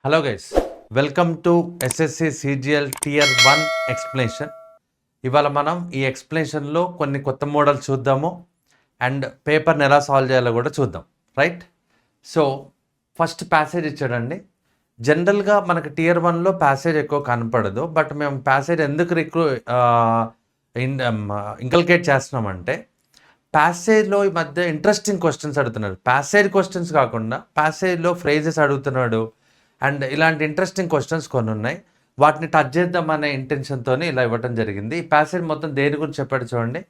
Hello guys, welcome to SSC CGL tier 1 explanation. ఇవాళ మనం ఈ ఎక్స్ప్లెనేషన్లో కొన్ని కొత్త మోడల్స్ చూద్దాము అండ్ పేపర్ని ఎలా సాల్వ్ చేయాలో కూడా చూద్దాం. రైట్, సో ఫస్ట్ ప్యాసేజ్ ఇచ్చాడండి. జనరల్గా మనకు టియర్ 1లో ప్యాసేజ్ ఎక్కువ కనపడదు, బట్ మేము ప్యాసేజ్ ఎందుకు ఇంకల్కేట్ చేస్తున్నామంటే ప్యాసేజ్లో ఈ మధ్య ఇంట్రెస్టింగ్ క్వశ్చన్స్ అడుగుతున్నాడు. ప్యాసేజ్ క్వశ్చన్స్ కాకుండా ప్యాసేజ్లో ఫ్రేజెస్ అడుగుతున్నాడు అండ్ ఇలాంటి ఇంట్రెస్టింగ్ క్వశ్చన్స్ కొన్ని ఉన్నాయి. వాటిని టచ్ చేద్దామనే ఇంటెన్షన్తో ఇలా ఇవ్వడం జరిగింది. ఈ ప్యాసేజ్ మొత్తం దేని గురించి చెప్పాడు చూడండి.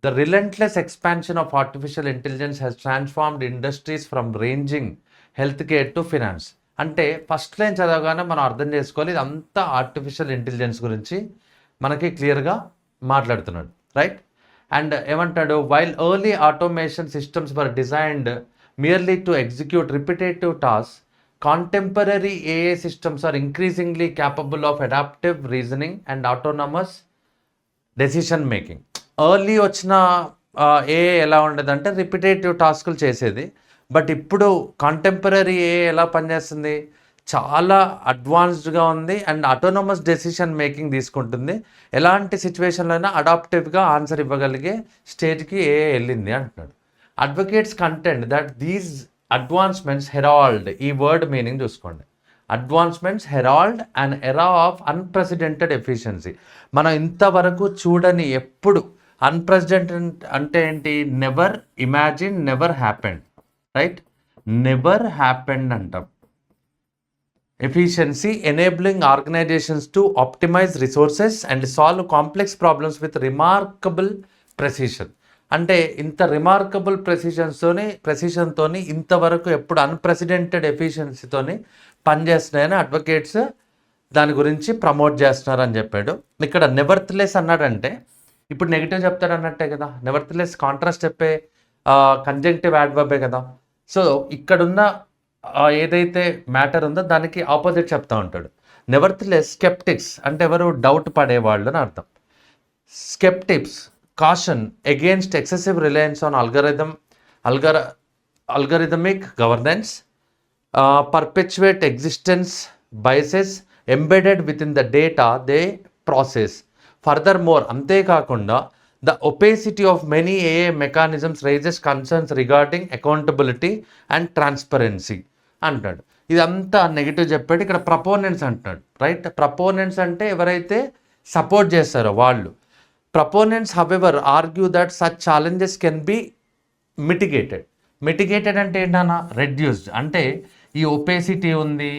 The relentless expansion of artificial intelligence has transformed industries from ranging health care to finance. అంటే ఫస్ట్ లైన్ చదవగానే మనం అర్థం చేసుకోవాలి, ఇది అంతా ఆర్టిఫిషియల్ ఇంటెలిజెన్స్ గురించి మనకి క్లియర్గా మాట్లాడుతున్నాడు. రైట్, అండ్ ఏమంటాడు, while early automation systems were designed merely to execute repetitive tasks, contemporary AI systems are increasingly capable of adaptive reasoning and autonomous decision making. Early వచ్చిన ఏఐ ఎలా ఉండేదంటే రిపిటేటివ్ టాస్కులు చేసేది, బట్ ఇప్పుడు కాంటెంపరీ ఏఐ ఎలా పనిచేస్తుంది, చాలా అడ్వాన్స్డ్గా ఉంది అండ్ ఆటోనమస్ డెసిషన్ మేకింగ్ తీసుకుంటుంది. ఎలాంటి సిచ్యువేషన్లో అయినా అడాప్టివ్గా ఆన్సర్ ఇవ్వగలిగే స్టేజ్కి ఏఐ వెళ్ళింది అంటున్నాడు. Advocates content that these advancements herald, ఈ వర్డ్ మీనింగ్ చూసుకోండి. Advancements herald and era of unprecedented efficiency. మనం ఇంతవరకు చూడని, ఎప్పుడు అన్ప్రెసిడెంటెడ్ అంటే ఏంటి, never imagine, never happened. Right, never happened అంటాం. Efficiency enabling organisations to optimise resources and solve complex problems with remarkable precision. అంటే ఇంత రిమార్కబుల్ ప్రెసిషన్తోని ఇంతవరకు ఎప్పుడు అన్ప్రెసిడెంటెడ్ ఎఫిషియన్సీతోని పనిచేస్తున్నాయని అడ్వకేట్స్ దాని గురించి ప్రమోట్ చేస్తున్నారని చెప్పాడు. ఇక్కడ నెవర్త్లెస్ అన్నాడంటే ఇప్పుడు నెగిటివ్ చెప్తాడు అన్నట్టే కదా. నెవర్త్లెస్ కాంట్రాస్ట్ చెప్పే కంజంక్టివ్ యాడ్వర్బే కదా. సో ఇక్కడున్న ఏదైతే మ్యాటర్ ఉందో దానికి ఆపోజిట్ చెప్తా ఉంటాడు. నెవర్త్లెస్ స్కెప్టిక్స్ అంటే ఎవరు, డౌట్ పడేవాళ్ళు అని అర్థం. Sceptics caution against excessive reliance on algorithmic governance, perpetuate existence biases embedded within the data they process. Furthermore, ante kakunda the opacity of many AI mechanisms raises concerns regarding accountability and transparency అంటాడు. ఇదంతా negative చెప్పాడు. ఇక్కడ ప్రపోనెంట్స్ అంటున్నాడు. Right, ప్రపోనెంట్స్ అంటే ఎవరైతే support చేస్తారో వాళ్ళు. Proponents, however, argue that such challenges can be mitigated. Mitigated అంటే ఏంటన్నా, రెడ్యూస్డ్. అంటే ఈ ఒపేసిటీ ఉంది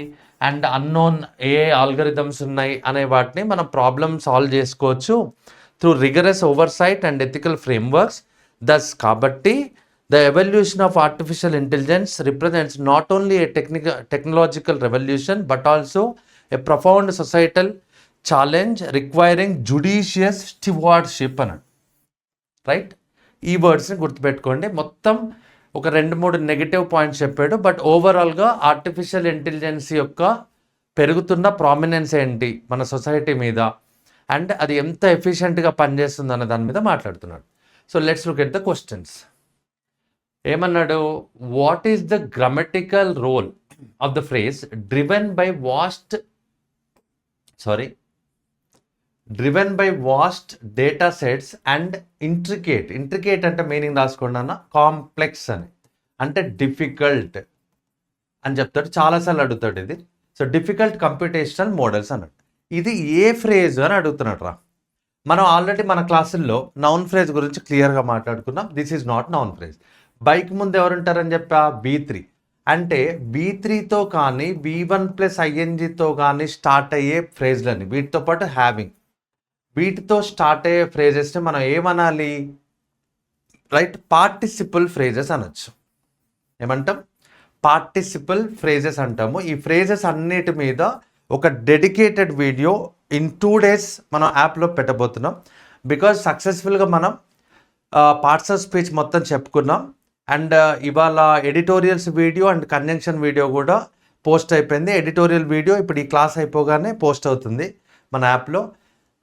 అండ్ అన్నోన్ ఏ ఆల్గరిథమ్స్ ఉన్నాయి అనే వాటిని మనం ప్రాబ్లమ్ సాల్వ్ చేసుకోవచ్చు through rigorous oversight and ethical frameworks. Thus కాబట్టి the evolution of artificial intelligence represents not only a technological revolution but also a profound societal challenge requiring judicious stewardship అన్నాడు. Right, ఈ వర్డ్స్ని గుర్తుపెట్టుకోండి. మొత్తం ఒక 2-3 నెగిటివ్ పాయింట్స్ చెప్పాడు, but ఓవరాల్గా artificial intelligence యొక్క పెరుగుతున్న ప్రామినెన్స్ ఏంటి మన సొసైటీ మీద అండ్ అది ఎంత ఎఫిషియెంట్గా పనిచేస్తుంది అన్న దాని మీద మాట్లాడుతున్నాడు. So let's look at the questions. ఏమన్నాడు, what is the grammatical role of the phrase driven by vast data sets and intricate అంటే మీనింగ్ రాసుకోండి అన్న, కాంప్లెక్స్ అని అంటే డిఫికల్ట్ అని చెప్తాడు. చాలాసార్లు అడుగుతాడు ఇది. సో డిఫికల్ట్ కంప్యూటేషనల్ మోడల్స్ అన్నాడు. ఇది ఏ ఫ్రేజ్ అని అడుగుతున్నాడు రా. మనం ఆల్రెడీ మన క్లాసుల్లో నౌన్ ఫ్రేజ్ గురించి క్లియర్గా మాట్లాడుకున్నాం. This is not noun phrase. Bike ముందు ఎవరుంటారని చెప్పా, B3. అంటే B3తో కానీ V1+INGతో కానీ స్టార్ట్ అయ్యే ఫ్రేజ్లని, వీటితో పాటు హ్యావింగ్, వీటితో స్టార్ట్ అయ్యే ఫ్రేజెస్ని మనం ఏమనాలి, రైట్, పార్టిసిపల్ ఫ్రేజెస్ అనొచ్చు. ఏమంటాం, పార్టిసిపల్ ఫ్రేజెస్ అంటాము. ఈ ఫ్రేజెస్ అన్నిటి మీద ఒక డెడికేటెడ్ వీడియో ఇన్ 2 days మనం యాప్లో పెట్టబోతున్నాం. బికాజ్ సక్సెస్ఫుల్గా మనం పార్ట్స్ ఆఫ్ స్పీచ్ మొత్తం చెప్పుకున్నాం అండ్ ఇవాళ editorials video and conjunction video కూడా పోస్ట్ అయిపోయింది. ఎడిటోరియల్ వీడియో ఇప్పుడు ఈ క్లాస్ అయిపోగానే పోస్ట్ అవుతుంది మన యాప్లో.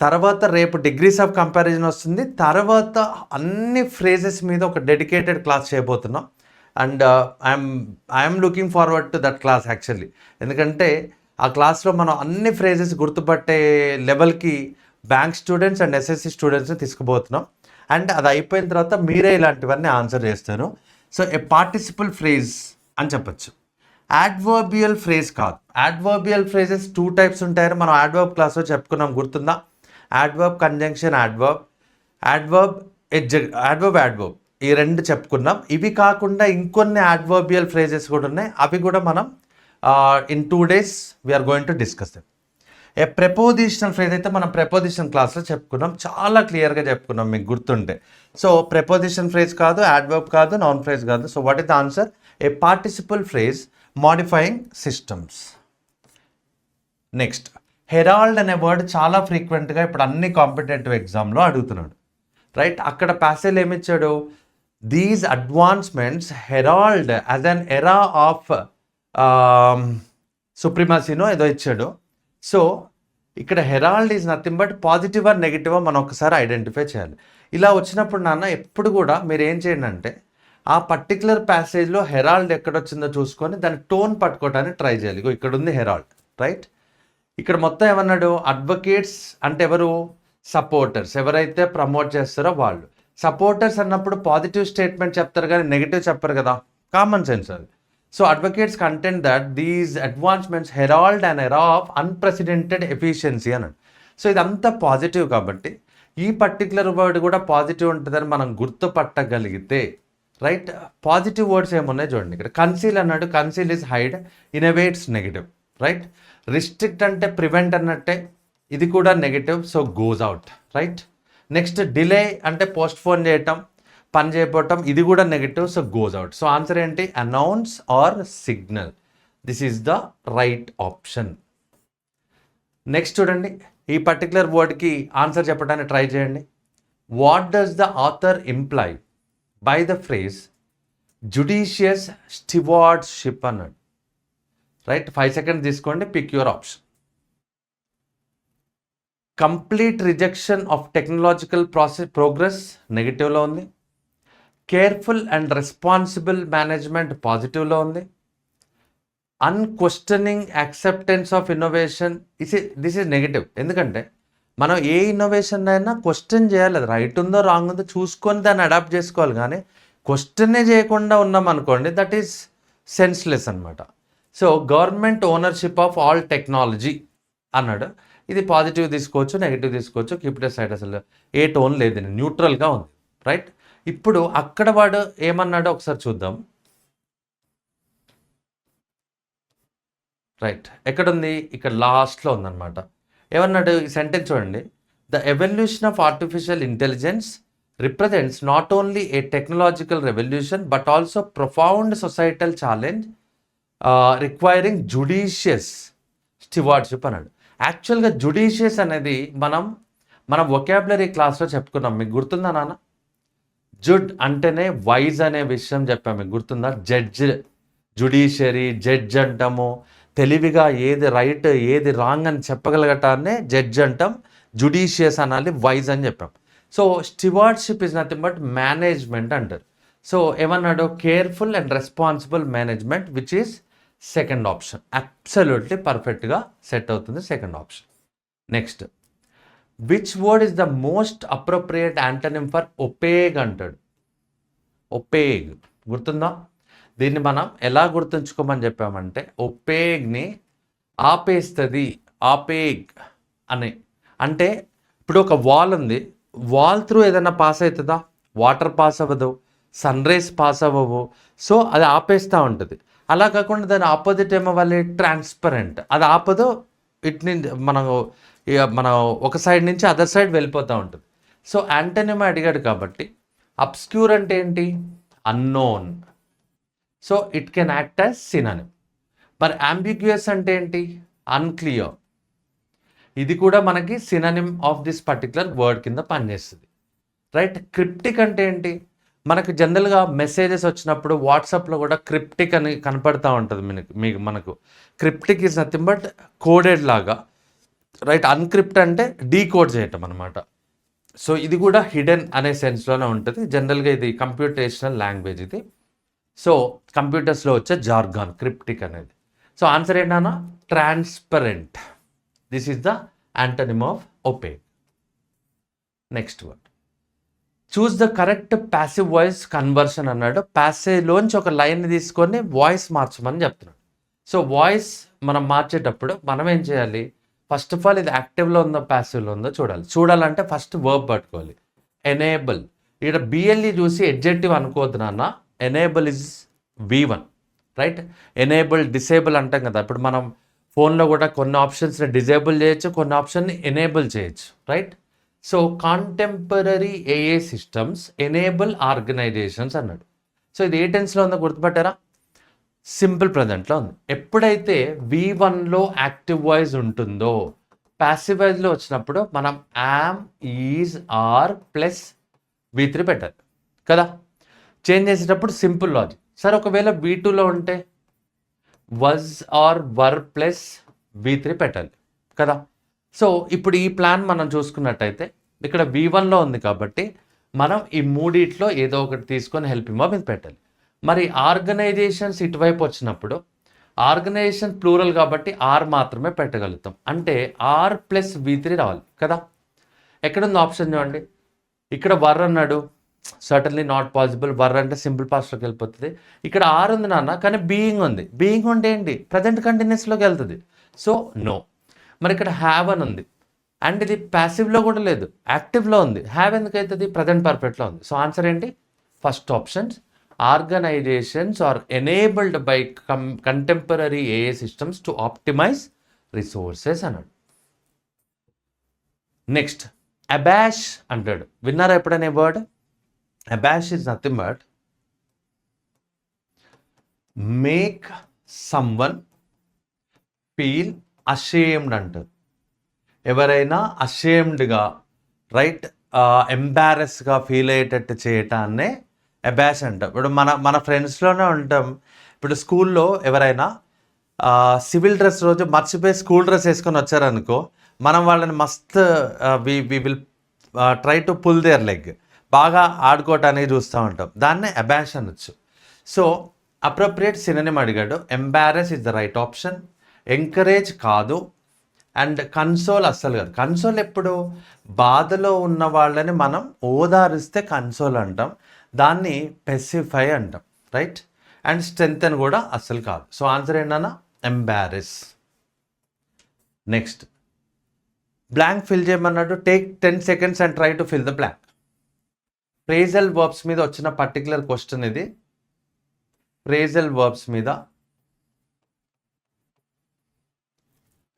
తర్వాత రేపు డిగ్రీస్ ఆఫ్ కంపారిజన్ వస్తుంది. తర్వాత అన్ని ఫ్రేజెస్ మీద ఒక డెడికేటెడ్ క్లాస్ చేయబోతున్నాం and I'm looking forward to that class actually. ఎందుకంటే ఆ క్లాస్లో మనం అన్ని ఫ్రేజెస్ గుర్తుపట్టే లెవెల్కి బ్యాంక్ స్టూడెంట్స్ అండ్ ఎస్ఎస్సి స్టూడెంట్స్ని తీసుకుపోతున్నాం. అండ్ అది అయిపోయిన తర్వాత మీరే ఇలాంటివన్నీ ఆన్సర్ చేస్తారు. సో ఏ పార్టిసిపల్ ఫ్రేజ్ అని చెప్పచ్చు. యాడ్వర్బియల్ ఫ్రేజ్ కాదు. యాడ్వర్బియల్ ఫ్రేజెస్ 2 టైప్స్ ఉంటాయని మనం యాడ్వర్బ్ క్లాస్లో చెప్పుకున్నాం, గుర్తుందా? యాడ్వర్బ్ కంజంక్షన్, యాడ్వర్బ్ ఈ 2 చెప్పుకున్నాం. ఇవి కాకుండా ఇంకొన్ని యాడ్వర్బియల్ ఫ్రేజెస్ కూడా ఉన్నాయి. అవి కూడా మనం in 2 days we're going to discuss them. A prepositional phrase అయితే మనం ప్రెపోజిషన్ క్లాస్లో చెప్పుకున్నాం, చాలా క్లియర్గా చెప్పుకున్నాం మీకు గుర్తుంటే. సో ప్రెపోజిషన్ ఫ్రేజ్ కాదు, యాడ్వర్బ్ కాదు, నౌన్ ఫ్రేజ్ కాదు. So what is the answer? A participle phrase modifying systems. Next, herald అనే వర్డ్ చాలా ఫ్రీక్వెంట్గా ఇప్పుడు అన్ని కాంపిటేటివ్ ఎగ్జామ్లో అడుగుతున్నాడు, రైట్? అక్కడ ప్యాసేజ్ ఏమిచ్చాడు? These advancements herald as an era of సుప్రిమసీనో ఏదో ఇచ్చాడు. సో ఇక్కడ herald is nothing but positive or negative మనం ఒకసారి ఐడెంటిఫై చేయాలి. ఇలా వచ్చినప్పుడు నాన్న ఎప్పుడు కూడా మీరు ఏం చేయండి అంటే ఆ పర్టికులర్ ప్యాసేజ్లో హెరాల్డ్ ఎక్కడొచ్చిందో చూసుకొని దాని టోన్ పట్టుకోవడానికి ట్రై చేయాలి. ఇక్కడ ఉంది హెరాల్డ్, రైట్? ఇక్కడ మొత్తం ఏమన్నాడు? అడ్వకేట్స్ అంటే ఎవరు? సపోర్టర్స్. ఎవరైతే ప్రమోట్ చేస్తారో వాళ్ళు. సపోర్టర్స్ అన్నప్పుడు పాజిటివ్ స్టేట్మెంట్ చెప్తారు కానీ నెగిటివ్ చెప్పరు కదా, కామన్ సెన్స్ అది. So advocates content that these advancements herald and era of unprecedented efficiency అన్నాడు. సో ఇదంతా పాజిటివ్ కాబట్టి ఈ పర్టికులర్ వర్డ్ కూడా పాజిటివ్ ఉంటుందని మనం గుర్తుపట్టగలిగితే, రైట్? పాజిటివ్ వర్డ్స్ ఏమున్నాయి చూడండి. ఇక్కడ కన్సీల్ అన్నాడు, conceal is hide, innovates negative, right? Restrict అంటే ప్రివెంట్ అన్నట్టే, ఇది కూడా negative, so goes out, right? Next, delay అంటే పోస్ట్పోన్ చేయటం, పని చేయకపోవటం, ఇది కూడా negative, so goes out. So answer ఏంటి? Announce or signal. This is the right option. Next చూడండి, ఈ పర్టికులర్ వర్డ్కి ఆన్సర్ చెప్పడానికి ట్రై చేయండి. What does the author imply by the phrase judicious stewardship అన్నాడు, రైట్? 5 seconds తీసుకోండి, pick your option. Complete rejection of technological progress నెగిటివ్లో ఉంది. Careful and responsible management పాజిటివ్లో ఉంది. Unquestioning acceptance of innovation this is negative. ఎందుకంటే మనం ఏ innovation అయినా question చేయాలి, అది రైట్ ఉందో రాంగ్ ఉందో చూసుకొని దాన్ని అడాప్ట్ చేసుకోవాలి. కానీ క్వశ్చనే చేయకుండా ఉన్నాం అనుకోండి, దట్ ఈస్ సెన్స్లెస్ అనమాట. So government ownership of all technology అన్నాడు. ఇది పాజిటివ్ తీసుకోవచ్చు, నెగిటివ్ తీసుకోవచ్చు, కీప్ ఇట్ సైడ్. అసలు ఏ టోన్ లేదు, న్యూట్రల్గా ఉంది, రైట్? ఇప్పుడు అక్కడ వాడు ఏమన్నాడో ఒకసారి చూద్దాం, రైట్? ఎక్కడుంది? ఇక్కడ లాస్ట్లో ఉందన్నమాట. ఏమన్నాడు ఈ సెంటెన్స్ చూడండి. The evolution of artificial intelligence represents not only a technological revolution but also profound societal challenge requiring judicious stewardship అన్నాడు. యాక్చువల్గా జుడిషియస్ అనేది మనం వొకాబులరీ క్లాస్లో చెప్పుకున్నాం, మీకు గుర్తుందా నాన్న? జుడ్ అంటేనే వైజ్ అనే విషయం చెప్పాము, మీకు గుర్తుందా? జడ్జ్, జుడిషియరీ, జడ్జ్ అంటాము. తెలివిగా ఏది రైట్ ఏది రాంగ్ అని చెప్పగలగటాన్నే జడ్జ్ అంటాం. జుడిషియస్ అనాలి, వైజ్ అని చెప్పాం. So stewardship is nothing but management అంటారు. సో ఏమన్నాడు? Careful and responsible management, which is second option. Absolutely పర్ఫెక్ట్గా సెట్ అవుతుంది second option. Next, which word is the most appropriate antonym for opaque అంటాడు. Opaque గుర్తుందా? దీన్ని మనం ఎలా గుర్తుంచుకోమని చెప్పామంటే, ఒపేగ్ని ఆపేస్తుంది, ఆపేగ్ అని. అంటే ఇప్పుడు ఒక వాల్ ఉంది, వాల్ త్రూ ఏదైనా పాస్ అవుతుందా? వాటర్ పాస్ అవ్వదు, సన్ రేస్ పాస్ అవ్వవు. సో అది ఆపేస్తూ ఉంటుంది. అలా కాకుండా దాని ఆపోజిట్ ఏమవ్వాలి? ట్రాన్స్పరెంట్. అది ఆపదు, మనం ఒక సైడ్ నుంచి అదర్ సైడ్ వెళ్ళిపోతూ ఉంటుంది. సో యాంటనిమ్ అడిగాడు కాబట్టి అబ్స్క్యూర్ అంటే ఏంటి? Unknown. So it can act as synonym. మరి అంబిగ్యూయస్ అంటే ఏంటి? అన్క్లియర్. ఇది కూడా మనకి synonym of this particular word కింద పనిచేస్తుంది, రైట్? క్రిప్టిక్ అంటే ఏంటి? మనకు జనరల్గా మెసేజెస్ వచ్చినప్పుడు వాట్సాప్లో కూడా క్రిప్టిక్ అని కనపడతా ఉంటుంది మనకు. Cryptic is nothing but coded లాగా, రైట్? అన్క్రిప్ట్ అంటే డీకోడ్ చేయటం అనమాట. సో ఇది కూడా హిడెన్ అనే సెన్స్లోనే ఉంటుంది. జనరల్గా ఇది కంప్యూటేషనల్ లాంగ్వేజ్ ఇది. సో కంప్యూటర్స్లో వచ్చే జార్గాన్ క్రిప్టిక్ అనేది. సో ఆన్సర్ ఏంటన్నా transparent. This is the antonym of opaque. Next word, choose the correct passive voice conversion అన్నాడు. ప్యాసేజ్లోంచి ఒక లైన్ తీసుకొని వాయిస్ మార్చమని చెప్తున్నాడు. సో వాయిస్ మనం మార్చేటప్పుడు మనం ఏం చేయాలి, ఫస్ట్ ఆఫ్ ఆల్ ఇది యాక్టివ్లో ఉందో ప్యాసివ్లో ఉందో చూడాలంటే ఫస్ట్ వర్బ్ పట్టుకోవాలి. ఎనేబుల్, ఇక్కడ బిఎల్ఈ చూసి ఎడ్జెక్టివ్ అనుకోవద్దు నాన్న. Enable is V1, right. Enable disable అంటాం కదా, ఇప్పుడు మనం ఫోన్లో కూడా కొన్ని ఆప్షన్స్ని డిజేబుల్ చేయొచ్చు, కొన్ని ఆప్షన్ని ఎనేబుల్ చేయొచ్చు, రైట్. సో కాంటెంపరీ ఏఏ సిస్టమ్స్ ఎనేబుల్ ఆర్గనైజేషన్స్ అన్నాడు. సో ఇది ఏ టెన్స్లో ఉందో గుర్తుపట్టారా? సింపుల్ ప్రజెంట్లో ఉంది. ఎప్పుడైతే V1లో యాక్టివ్ వాయిస్ ఉంటుందో ప్యాసివ్ వాయిస్లో వచ్చినప్పుడు మనం yam, is, are plus V3 పెట్టాలి కదా. చేంజ్ చేసేటప్పుడు సింపుల్ లాజిక్. సరే ఒకవేళ V2లో ఉంటే was or were plus V3 పెట్టాలి కదా. సో ఇప్పుడు ఈ ప్లాన్ మనం చూసుకున్నట్టయితే ఇక్కడ V1లో ఉంది కాబట్టి మనం ఈ మూడిట్లో ఏదో ఒకటి తీసుకొని హెల్పింగ్ వర్బ్ మీద పెట్టాలి. మరి ఆర్గనైజేషన్స్ ఇటువైపు వచ్చినప్పుడు ఆర్గనైజేషన్ ప్లూరల్ కాబట్టి ఆర్ మాత్రమే పెట్టగలుగుతాం. అంటే ఆర్ ప్లస్ V3 రావాలి కదా. ఎక్కడుంది ఆప్షన్ చూడండి, ఇక్కడ వర్ అన్నాడు, సర్టన్లీ నాట్ పాసిబుల్. వర్ అంటే సింపుల్ పాస్ట్లోకి వెళ్ళిపోతుంది. ఇక్కడ ఆర్ ఉంది నాన్న, కానీ బీయింగ్ ఉంది. బీయింగ్ ఉంటే ఏంటి, ప్రజెంట్ కంటిన్యూస్లోకి వెళ్తుంది. So no. మరి ఇక్కడ హ్యావ్ అని ఉంది, అండ్ ఇది ప్యాసివ్లో కూడా లేదు, యాక్టివ్లో ఉంది. హ్యావ్ ఎందుకు అవుతుంది, ప్రజెంట్ పర్ఫెక్ట్లో ఉంది. సో ఆన్సర్ ఏంటి, first options. Organisations are enabled by contemporary AI systems to optimise resources అన్నాడు. నెక్స్ట్ అబాష్ అంటాడు. విన్నారా ఎప్పుడైనా వర్డ్? Abash is nothing but make someone feel ashamed అంటారు. ఎవరైనా అషేమ్డ్గా, రైట్, ఎంబారెస్గా ఫీల్ అయ్యేటట్టు చేయటాన్నే అబాష్ అంటాం. ఇప్పుడు మన ఫ్రెండ్స్లోనే ఉంటాం. ఇప్పుడు స్కూల్లో ఎవరైనా సివిల్ డ్రెస్ రోజు మర్చిపోయి స్కూల్ డ్రెస్ వేసుకొని వచ్చారనుకో, మనం వాళ్ళని మస్త్ we will try to pull their leg, బాగా ఆడుకోవటానికి చూస్తూ ఉంటాం. దాన్నే అబాష్ అనొచ్చు. సో అప్రోప్రియేట్ సినోనిమ్ అడిగాడు. Embarrass is the right option. Encourage కాదు, అండ్ కన్సోల్ అస్సలు కాదు. కన్సోల్ ఎప్పుడు బాధలో ఉన్న వాళ్ళని మనం ఓదారిస్తే కన్సోల్ అంటాం, దాన్ని పెసిఫై అంటాం, రైట్. అండ్ స్ట్రెంగ్తెన్ కూడా అస్సలు కాదు. సో ఆన్సర్ ఏంటన్నా ఎంబారెస్. నెక్స్ట్ బ్లాంక్ ఫిల్ చేయమన్నాడు. Take 10 seconds and try to fill the blank. Phrasal verbs మీద వచ్చిన పర్టికులర్ క్వశ్చన్ ఇది. ఫ్రేజల్ వర్బ్స్ మీద,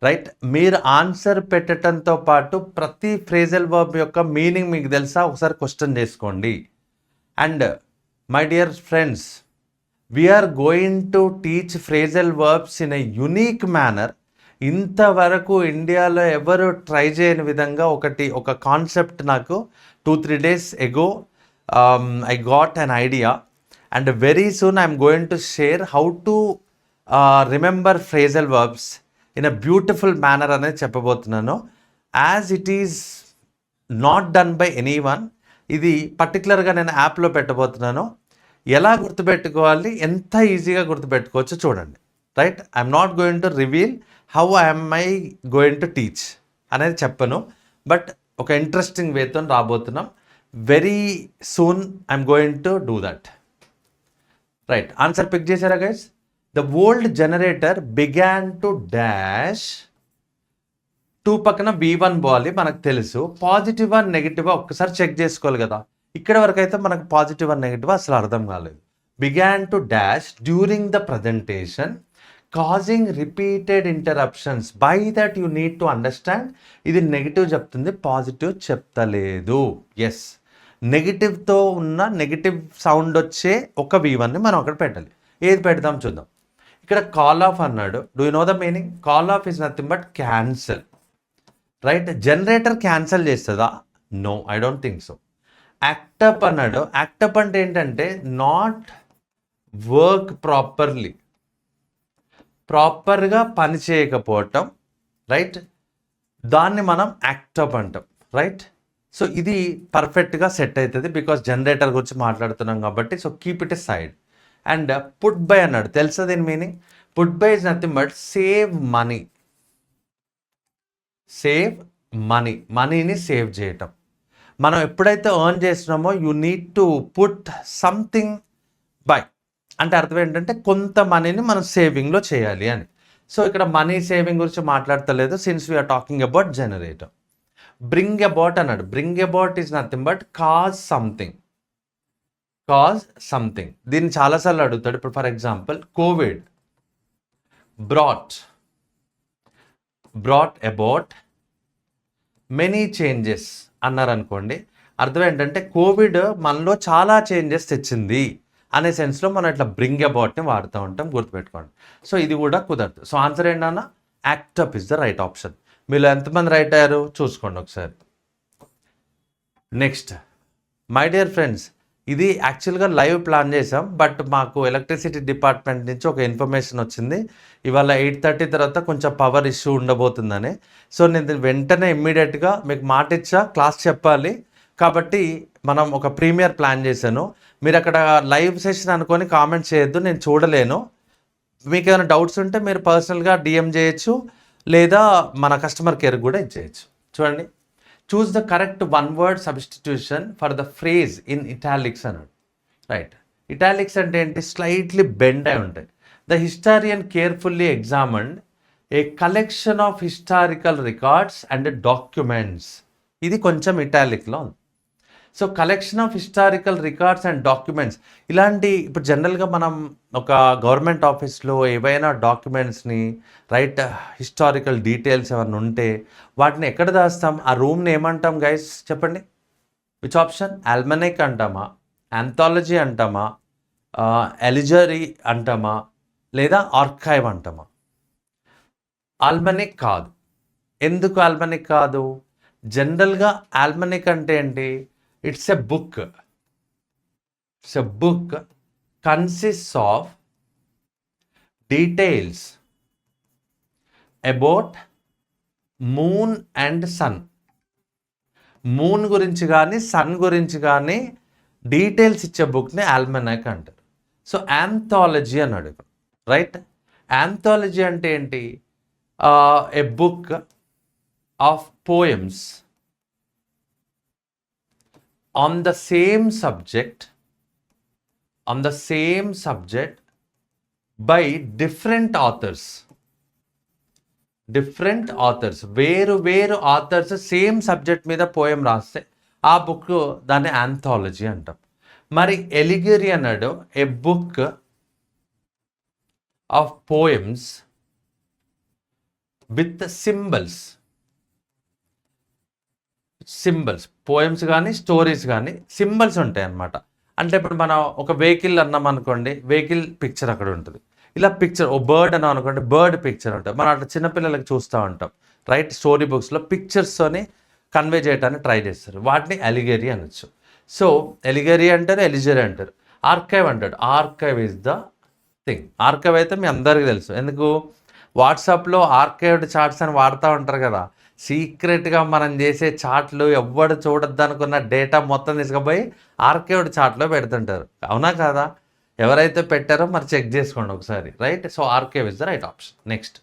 రైట్. మీరు ఆన్సర్ పెట్టడంతో పాటు ప్రతి ఫ్రేజల్ వర్బ్ యొక్క మీనింగ్ మీకు తెలుసా ఒకసారి క్వశ్చన్ చేసుకోండి. And my dear friends, we're going to teach phrasal verbs in a unique manner. ఇంతవరకు ఇండియాలో ఎవరు ట్రై చేయని విధంగా ఒక కాన్సెప్ట్ నాకు 2-3 days ago I got an idea, and very soon I'm going to share how to remember phrasal verbs in a beautiful manner అనేది చెప్పబోతున్నాను. As it is not done by any one. ఇది పర్టికులర్గా నేను యాప్లో పెట్టబోతున్నాను. ఎలా గుర్తుపెట్టుకోవాలి, ఎంత ఈజీగా గుర్తుపెట్టుకోవచ్చు చూడండి, right. I'm not going to reveal how I going to teach అనేది చెప్పను, బట్ ఒక ఇంట్రెస్టింగ్ వేతో రాబోతున్నాం. Very soon I'm going to do that, right. Answer pick చేశారా guys? The old generator began to dash. 2 పక్కన V1 పోవాలి, మనకు తెలుసు. పాజిటివ్ అండ్ నెగిటివ్ ఒక్కసారి చెక్ చేసుకోవాలి కదా. ఇక్కడ వరకు అయితే మనకు పాజిటివ్ అండ్ నెగిటివ్ అసలు అర్థం కాలేదు. Began to dash during the presentation causing repeated interruptions. By that you need to understand, ఇది నెగిటివ్ చెప్తుంది, పాజిటివ్ చెప్తలేదు. ఎస్, నెగిటివ్తో ఉన్న నెగిటివ్ సౌండ్ వచ్చే ఒక V1ని మనం అక్కడ పెట్టాలి. ఏది పెడదాం చూద్దాం. ఇక్కడ కాల్ ఆఫ్ అన్నాడు. Do you know the meaning? Call off is nothing but cancel, right. Generator cancel చేస్తుందా? No, I don't think so. Act up అన్నాడు. యాక్టప్ అంటే ఏంటంటే నాట్ వర్క్ ప్రాపర్లీ, ప్రాపర్గా పని చేయకపోవటం, రైట్. దాన్ని మనం యాక్టప్ అంటాం, రైట్. సో ఇది పర్ఫెక్ట్గా సెట్ అవుతుంది బికాస్ జనరేటర్ గురించి మాట్లాడుతున్నాం కాబట్టి. So keep it a side. And put by అన్నాడు. తెలుసా దీని meaning? Put by is nothing but save money. Save మనీని సేవ్ చేయటం. మనం ఎప్పుడైతే ఎర్న్ చేస్తున్నామో you need to put something by, అంటే అర్థం ఏంటంటే కొంత మనీని మనం సేవింగ్లో చేయాలి అని. సో ఇక్కడ మనీ సేవింగ్ గురించి మాట్లాడతలేదు, since we're talking about generator. Bring about అన్నాడు. Bring about is nothing but cause something. దీన్ని చాలాసార్లు అడుగుతాడు. ఇప్పుడు for example COVID brought about many changes అన్నారు అనుకోండి. అర్థం ఏంటంటే కోవిడ్ మనలో చాలా చేంజెస్ తెచ్చింది అనే సెన్స్లో మనం ఇట్లా బ్రింగ్ అబౌట్ని వాడుతూ ఉంటాం, గుర్తుపెట్టుకోండి. సో ఇది కూడా కుదరదు. సో ఆన్సర్ ఏంటన్నా act up is the right option. మీలో ఎంతమంది రైట్ అయ్యారు చూసుకోండి ఒకసారి. నెక్స్ట్ మై డియర్ ఫ్రెండ్స్, ఇది యాక్చువల్గా లైవ్ ప్లాన్ చేసాం, బట్ మాకు ఎలక్ట్రిసిటీ డిపార్ట్మెంట్ నుంచి ఒక ఇన్ఫర్మేషన్ వచ్చింది ఇవాళ 8:30 తర్వాత కొంచెం పవర్ ఇష్యూ ఉండబోతుందని. సో నేను వెంటనే ఇమ్మీడియట్గా మీకు మాట ఇచ్చా క్లాస్ చెప్పాలి కాబట్టి మనం ఒక ప్రీమియర్ ప్లాన్ చేశాను. మీరు అక్కడ లైవ్ సెషన్ అనుకొని కామెంట్ చేయొద్దు, నేను చూడలేను. మీకు ఏమైనా డౌట్స్ ఉంటే మీరు పర్సనల్గా డిఎం చేయొచ్చు, లేదా మన కస్టమర్ కేర్ కూడా ఇచ్చేయచ్చు. చూడండి, choose the correct one word substitution for the phrase in italics అన్నాడు. రైట్, ఇటాలిక్స్ అంటే ఏంటి? స్లైట్లీ బెండ్ అయి ఉంటాయి. The historian carefully examined A collection of historical records and documents. ఇది కొంచెం ఇటాలిక్లో ఉంది. So collection of historical records and documents, ఇలాంటి ఇప్పుడు జనరల్గా మనం ఒక గవర్నమెంట్ ఆఫీస్లో ఏవైనా డాక్యుమెంట్స్ని, రైట్, హిస్టారికల్ డీటెయిల్స్ ఏమైనా ఉంటే వాటిని ఎక్కడ దాస్తాం? ఆ రూమ్ని ఏమంటాం గైస్ చెప్పండి? Which option? ఆల్మనెక్ అంటామా, ఆంథాలజీ అంటామా, ఎలిజరీ అంటామా, లేదా ఆర్కైవ్ అంటామా? ఆల్మనెక్ కాదు. ఎందుకు ఆల్మనెక్ కాదు? జనరల్గా ఆల్మనెక్ అంటే ఏంటి? It's a book. It's a book consists of details about moon and sun. Moon గురించి కానీ సన్ గురించి కానీ డీటెయిల్స్ ఇచ్చే బుక్ని ఆల్మనాక్ అంటారు. సో ఆంథాలజీ అన్నాడు, రైట్? ఆంథాలజీ అంటే ఏంటి? A book of poems on the same subject by different authors. వేరు ఆథర్స్ సేమ్ సబ్జెక్ట్ మీద పోయం రాస్తే ఆ బుక్ దాన్ని ఆంథాలజీ అంటాం. మరి ఎలిగరీ అన్నాడు a book of poems with symbols. Poems కానీ స్టోరీస్ కానీ సింబల్స్ ఉంటాయి అన్నమాట. అంటే ఇప్పుడు మనం ఒక వెహికల్ అన్నాం అనుకోండి, వెహికల్ పిక్చర్ అక్కడ ఉంటుంది. ఇలా పిక్చర్, ఓ బర్డ్ అన్నాం అనుకోండి, బర్డ్ పిక్చర్ ఉంటుంది. మనం అట్లా చిన్నపిల్లలకి చూస్తూ ఉంటాం, రైట్? స్టోరీ బుక్స్లో పిక్చర్స్తోని కన్వే చేయడానికి ట్రై చేస్తారు. వాటిని ఎలిగరీ అనొచ్చు. సో ఎలిగరీ అంటారు, ఎలిజరీ అంటారు. ఆర్కైవ్ అంటాడు. Archive is the thing. Archive అయితే మీ అందరికీ తెలుసు. ఎందుకు? వాట్సాప్లో ఆర్కైవ్డ్ చార్ట్స్ అని వాడుతూ ఉంటారు కదా. సీక్రెట్గా మనం చేసే చాట్లు ఎవ్వడు చూడొద్దు అనుకున్న డేటా మొత్తం తీసుకుపోయి ఆర్కైవ్డ్ చాట్లో పెడుతుంటారు. అవునా కాదా? ఎవరైతే పెట్టారో మరి చెక్ చేసుకోండి ఒకసారి, right? So archive is the right option. Next,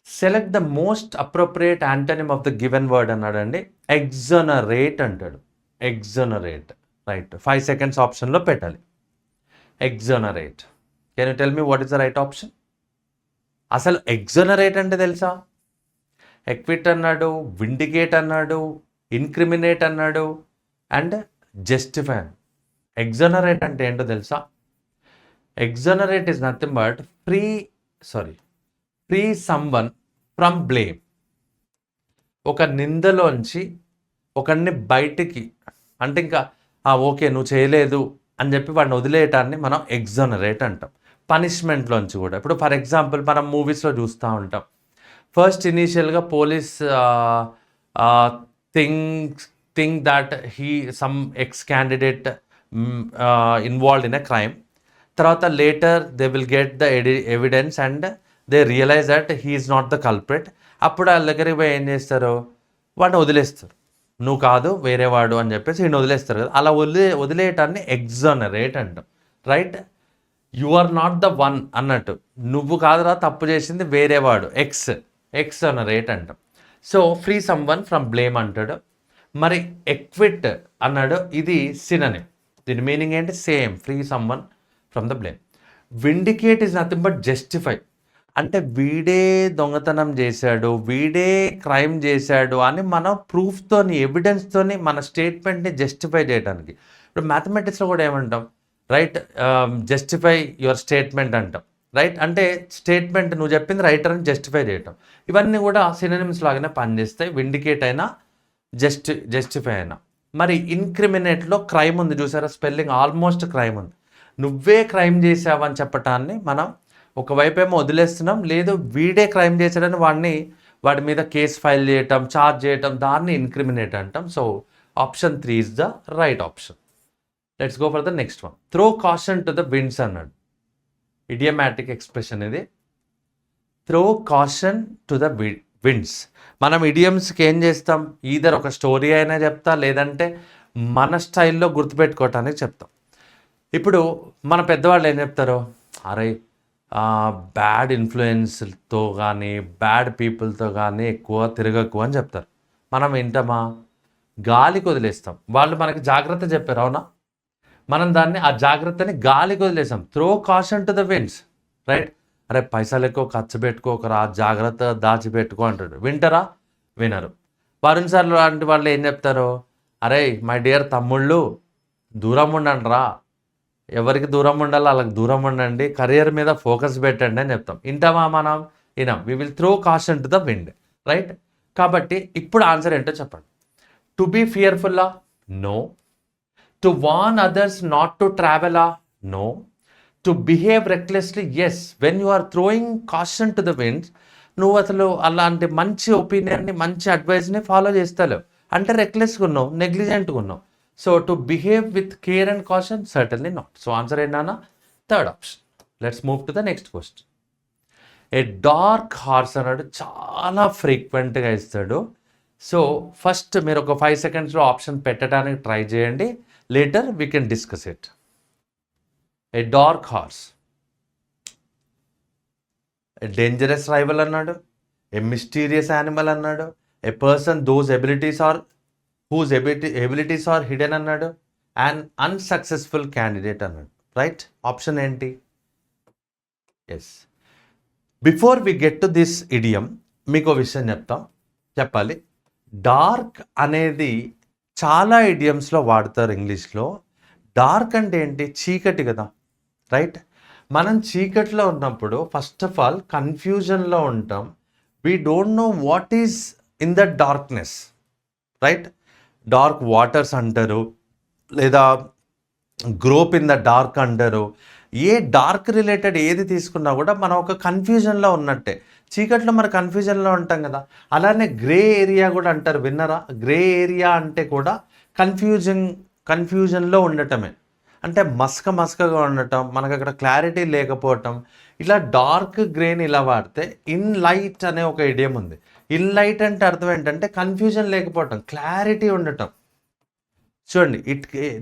select the most appropriate antonym of the given word అన్నాడండి. ఎగ్జోనరేట్ అంటాడు. Exonerate, right? 5 seconds ఆప్షన్లో పెట్టాలి. Exonerate. Can you tell me what is the right option? అసలు exonerate అంటే తెలుసా? ఎక్విట్ అన్నాడు, విండికేట్ అన్నాడు, ఇన్క్రిమినేట్ అన్నాడు, అండ్ జస్టిఫై. ఎగ్జోనరేట్ అంటే ఏంటో తెలుసా? Exonerate is nothing but free someone from blame. ఒక నిందలోంచి ఒకరిని బయటికి, అంటే ఇంకా ఓకే నువ్వు చేయలేదు అని చెప్పి వాడిని వదిలేయటాన్ని మనం ఎగ్జోనరేట్ అంటాం. పనిష్మెంట్లోంచి కూడా. ఇప్పుడు ఫర్ ఎగ్జాంపుల్ మనం మూవీస్లో చూస్తూ ఉంటాం, ఫస్ట్ ఇనీషియల్గా police think that some X candidate involved in a crime. తర్వాత later they will get the evidence and they realize that he is not the culprit. అప్పుడు వాళ్ళ దగ్గరికి పోయి ఏం చేస్తారు? వాడిని వదిలేస్తారు. నువ్వు కాదు వేరేవాడు అని చెప్పేసి ఈయన వదిలేస్తారు కదా. అలా వదిలేయటాన్ని ఎగ్జోనరేట్ అంటాం, right? You are not the one అన్నట్టు, నువ్వు కాదురా తప్పు చేసింది వేరేవాడు, ఎక్స్ అన్న రేట్ అంటాం. So free someone from blame అంటాడు. మరి ఎక్విట్ అన్నాడు, ఇది సినోనిమ్. దీని మీనింగ్ ఏంటి? Same, free someone from the blame. Vindicate is nothing but justify, అంటే వీడే దొంగతనం చేశాడు, వీడే క్రైమ్ చేశాడు అని మనం ప్రూఫ్తోని, ఎవిడెన్స్తోని మన స్టేట్మెంట్ని జస్టిఫై చేయడానికి. ఇప్పుడు మ్యాథమెటిక్స్లో కూడా ఏమంటాం, రైట్, జస్టిఫై యువర్ స్టేట్మెంట్ అంటాం, రైట్. అంటే స్టేట్మెంట్ నువ్వు చెప్పింది రైట్ అని జస్టిఫై చేయటం. ఇవన్నీ కూడా సినోనిమ్స్ లాగానే పనిచేస్తాయి, విండికేట్ అయినా జస్టిఫై అయినా. మరి ఇన్క్రిమినేట్లో క్రైమ్ ఉంది చూసారా, స్పెల్లింగ్ ఆల్మోస్ట్ క్రైమ్ ఉంది. నువ్వే క్రైమ్ చేసావని చెప్పటాన్ని మనం ఒకవైపు ఏమో వదిలేస్తున్నాం, లేదు వీడే క్రైమ్ చేశాడని వాడి మీద కేసు ఫైల్ చేయటం, చార్జ్ చేయటం, దాన్ని ఇన్క్రిమినేట్ అంటాం. So option 3 is the right option. Let's go for the next one. Throw caution to the winds అన్నాడు. ఇడియమాటిక్ ఎక్స్ప్రెషన్ ఇది, throw caution to the winds. మనం ఇడియమ్స్కి ఏం చేస్తాం, ఈధర్ ఒక స్టోరీ అయినా చెప్తా, లేదంటే మన స్టైల్లో గుర్తుపెట్టుకోవటానికి చెప్తాం. ఇప్పుడు మన పెద్దవాళ్ళు ఏం చెప్తారు, అరే బ్యాడ్ ఇన్ఫ్లుయెన్స్తో కానీ బ్యాడ్ పీపుల్తో కానీ ఎక్కువ తిరగకు అని చెప్తారు. మనం వింటామా? గాలికి వదిలేస్తాం. వాళ్ళు మనకి జాగ్రత్త చెప్పారు, అవునా? మనం దాన్ని, ఆ జాగ్రత్తని గాలికి వదిలేస్తాం. Throw caution to the winds, right. అరే పైసలు ఎక్కువ ఖర్చు పెట్టుకోకరా, జాగ్రత్త దాచిపెట్టుకో అంటాడు. వింటారా? వినరు. వరుణ్ సార్ లాంటి వాళ్ళు ఏం చెప్తారు, అరే మై డియర్ తమ్ముళ్ళు దూరం ఉండండి రా, ఎవరికి దూరం ఉండాలో వాళ్ళకి దూరం ఉండండి, కెరియర్ మీద ఫోకస్ పెట్టండి అని చెప్తాం. వింటామా మనం? వినాం. We will throw caution to the wind, right. కాబట్టి ఇప్పుడు ఆన్సర్ ఏంటో చెప్పండి. టు బీ ఫియర్ఫుల్లా? No. To warn others not to ట్రావెలా? No. To behave recklessly? Yes. When you are throwing caution to the winds, నువ్వు అసలు అలాంటి మంచి ఒపీనియన్ని, మంచి అడ్వైస్ని ఫాలో చేస్తలేవు, అంటే రెక్లెస్గా ఉన్నావు, నెగ్లిజెంట్గా ఉన్నావు. So to behave with care and caution? Certainly not. So answer ఏంటన్నా? Third option. Let's move to the next question. A dark horse అన్నాడు, చాలా ఫ్రీక్వెంట్గా ఇస్తాడు. సో ఫస్ట్ మీరు ఒక 5 secondsలో ఆప్షన్ పెట్టడానికి ట్రై చేయండి, later we can discuss it. A dark horse, a dangerous rival అన్నాడు, ఏ మిస్టీరియస్ యానిమల్ అన్నాడు, a person those abilities are whose abilities are hidden అన్నాడు, అండ్ అన్సక్సెస్ఫుల్ క్యాండిడేట్ అన్నాడు, రైట్. ఆప్షన్ ఏంటి? Yes. Before we get to this idiom, మీకు విషయం చెప్పాలి. Dark అనేది చాలా ఇడియమ్స్లో వాడతారు ఇంగ్లీష్లో. డార్క్ అంటే ఏంటి? చీకటి కదా, రైట్. మనం చీకటిలో ఉన్నప్పుడు ఫస్ట్ ఆఫ్ ఆల్ కన్ఫ్యూజన్లో ఉంటాం. We don't know what is in the darkness, right. Dark waters అంటారు, లేదా గ్రోప్ ఇన్ ద డార్క్ అంటారు. ఏ డార్క్ రిలేటెడ్ ఏది తీసుకున్నా కూడా మనం ఒక కన్ఫ్యూజన్లో ఉన్నట్టే. చీకట్లో మన కన్ఫ్యూజన్లో ఉంటాం కదా. అలానే గ్రే ఏరియా కూడా అంటారు, విన్నరా? గ్రే ఏరియా అంటే కూడా కన్ఫ్యూజన్లో ఉండటమే, అంటే మస్కగా ఉండటం, మనకు అక్కడ క్లారిటీ లేకపోవటం. ఇలా డార్క్ గ్రేని ఇలా వాడితే ఇన్ లైట్ అనే ఒక ఇడియం ఉంది. ఇన్ లైట్ అంటే అర్థం ఏంటంటే కన్ఫ్యూజన్ లేకపోవటం, క్లారిటీ ఉండటం. చూడండి,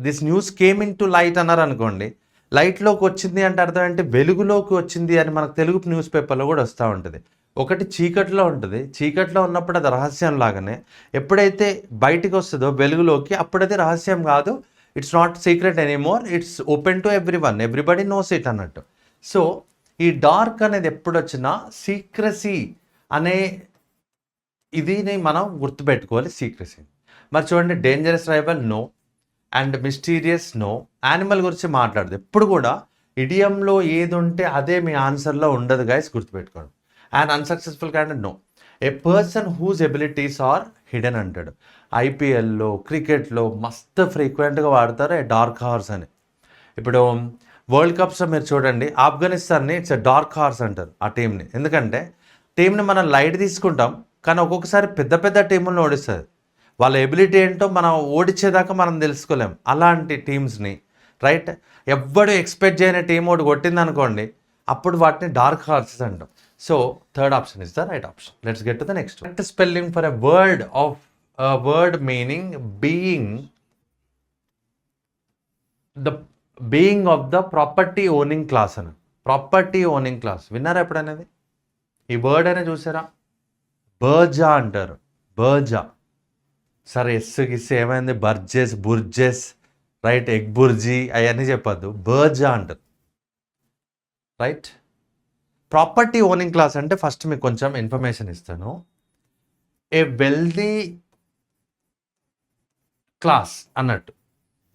this news came in to light అన్నారు అనుకోండి, లైట్లోకి వచ్చింది అంటే అర్థం ఏంటి? వెలుగులోకి వచ్చింది అని మనకు తెలుగు న్యూస్ పేపర్లో కూడా వస్తూ ఉంటుంది. ఒకటి చీకట్లో ఉంటుంది, చీకట్లో ఉన్నప్పుడు అది రహస్యం లాగానే, ఎప్పుడైతే బయటికి వస్తుందో వెలుగులోకి, అప్పుడైతే రహస్యం కాదు, it's not secret anymore, it's open to everybody knows it అన్నట్టు. సో ఈ డార్క్ అనేది ఎప్పుడు వచ్చినా సీక్రసీ అనే ఇదిని మనం గుర్తుపెట్టుకోవాలి, సీక్రసీ. మరి చూడండి, dangerous rival no, and mysterious no. Animal గురించి మాట్లాడదు. ఎప్పుడు కూడా ఇడియంలో ఏది ఉంటే అదే మీ ఆన్సర్లో ఉండదు గైస్, గుర్తుపెట్టుకోండి. And unsuccessful candidate no. A person whose abilities are hidden అంటాడు. ఐపీఎల్లో, క్రికెట్లో మస్తు ఫ్రీక్వెంట్గా వాడతారు ఏ డార్క్ హార్స్ అని. ఇప్పుడు వరల్డ్ కప్స్లో మీరు చూడండి, ఆఫ్ఘనిస్తాన్ని ఇట్స్ ఎ డార్క్ హార్స్ అంటారు ఆ టీంని. ఎందుకంటే టీంని మనం లైట్ తీసుకుంటాం, కానీ ఒక్కొక్కసారి పెద్ద టీములను ఓడిస్తుంది. వాళ్ళ ఎబిలిటీ ఏంటో మనం ఓడించేదాకా మనం తెలుసుకోలేం అలాంటి టీమ్స్ని, రైట్. ఎవ్వడు ఎక్స్పెక్ట్ చేయని టీం ఒకటి కొట్టింది అనుకోండి, అప్పుడు వాటిని డార్క్ హార్సెస్ అంటాం. So third option is the right option. Let's get to the next. Correct spelling for a word meaning being being of the property owning class అని. ప్రాపర్టీ ఓనింగ్ క్లాస్ విన్నారా ఎప్పుడనేది? ఈ word అనే చూసారా? బర్జా అంటారు. బర్జా. సరే గిస్ ఏమైంది? బుర్జెస్ right, egg bhurji అవన్నీ చెప్పద్దు, బర్జా అంటారు రైట్. ప్రాపర్టీ ఓనింగ్ క్లాస్ అంటే ఫస్ట్ మీకు కొంచెం ఇన్ఫర్మేషన్ ఇస్తాను. ఏ వెల్దీ క్లాస్ అన్నట్టు,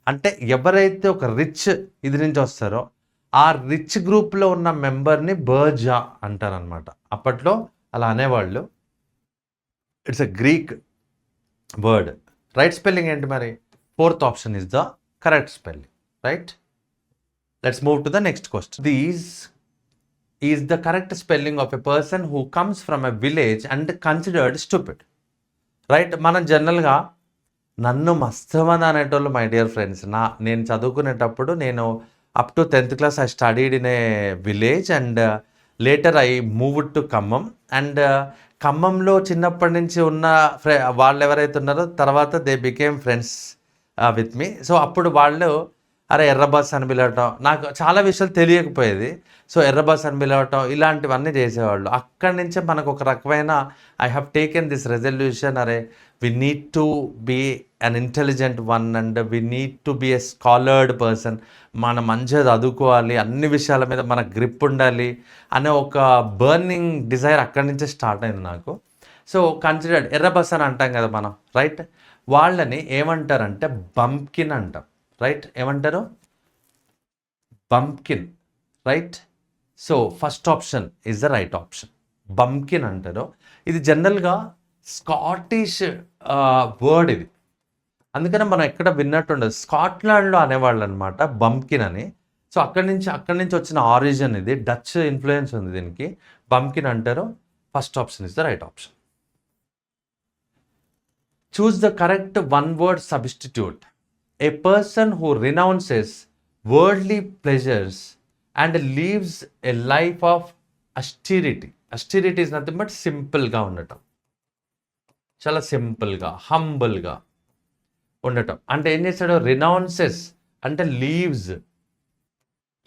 అంటే ఎవరైతే ఒక రిచ్ ఇది నుంచి వస్తారో ఆ రిచ్ గ్రూప్లో ఉన్న మెంబర్ని బర్జా అంటారనమాట. అప్పట్లో అలా అనేవాళ్ళు. It's a Greek word. Right spelling ఏంటి మరి? Fourth option is the correct spelling right. Let's move to the next question. These is the correct spelling of a person who comes from a village and considered stupid right. మనం జనరల్గా నన్ను మస్తవన్ అనేటోళ్ళు my dear friends, నేను చదువుకునేటప్పుడు నేను up to 10th class I studied in a village and later I moved to Khammam. And ఖమ్మంలో చిన్నప్పటి నుంచి ఉన్న వాళ్ళు ఎవరైతే ఉన్నారో తర్వాత they became friends with me. So అప్పుడు వాళ్ళు అరే ఎర్ర బస్ అని పిలవటం, నాకు చాలా విషయాలు తెలియకపోయేది. సో ఎర్ర బస్ అని పిలవటం ఇలాంటివన్నీ చేసేవాళ్ళు. అక్కడి నుంచే మనకు ఒక రకమైన I have taken this resolution, అరే we need to be an intelligent one and we need to be a scholared person. మనం మంచిగా చదువుకోవాలి, అన్ని విషయాల మీద మనకు గ్రిప్ ఉండాలి అనే ఒక బర్నింగ్ డిజైర్ అక్కడి నుంచే స్టార్ట్ అయింది నాకు. సో కన్సిడర్డ్ ఎర్ర బస్ అని అంటాం కదా మనం రైట్. వాళ్ళని ఏమంటారంటే బంప్కిన్ అంటాం రైట్. ఏమంటారు? Bumpkin right. So first option is the right option. Bumpkin అంటారు. ఇది జనరల్గా స్కాటిష్ వర్డ్ ఇది, అందుకనే మనం ఎక్కడ విన్నట్టుండదు. స్కాట్లాండ్లో అనేవాళ్ళు అనమాట బంప్కిన్ అని. సో అక్కడి నుంచి వచ్చిన ఆరిజిన్ ఇది, డచ్ ఇన్ఫ్లుయెన్స్ ఉంది దీనికి. బంప్కిన్ అంటారు. First option is the right option. Choose the correct one word substitute. A person who renounces worldly pleasures and lives a life of austerity. Austerity is nothing but సింపుల్గా ఉండటం, చాలా సింపుల్గా హంబుల్గా ఉండటం. అంటే ఏం చేస్తాడు? రినౌన్సెస్ అంటే లీవ్స్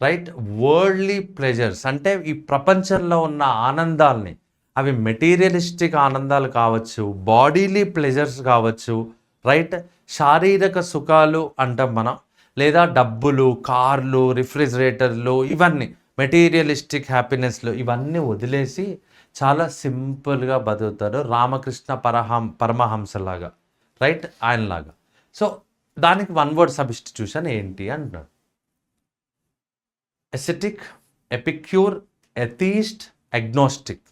రైట్. వరల్డ్లీ ప్లెజర్స్ అంటే ఈ ప్రపంచంలో ఉన్న ఆనందాల్ని, అవి మెటీరియలిస్టిక్ ఆనందాలు కావచ్చు, బాడీలీ ప్లెజర్స్ కావచ్చు రైట్. శారీరక సుఖాలు అంటాం మనం, లేదా డబ్బులు, కార్లు, రిఫ్రిజిరేటర్లు, ఇవన్నీ మెటీరియలిస్టిక్ హ్యాపీనెస్లు, ఇవన్నీ వదిలేసి చాలా సింపుల్గా బతుకుతారు రామకృష్ణ పరమహంసలాగా రైట్, ఆయనలాగా. సో దానికి వన్ వర్డ్ సబ్స్టిట్యూషన్ ఏంటి అంటున్నాడు? Ascetic, epicure, atheist, agnostic.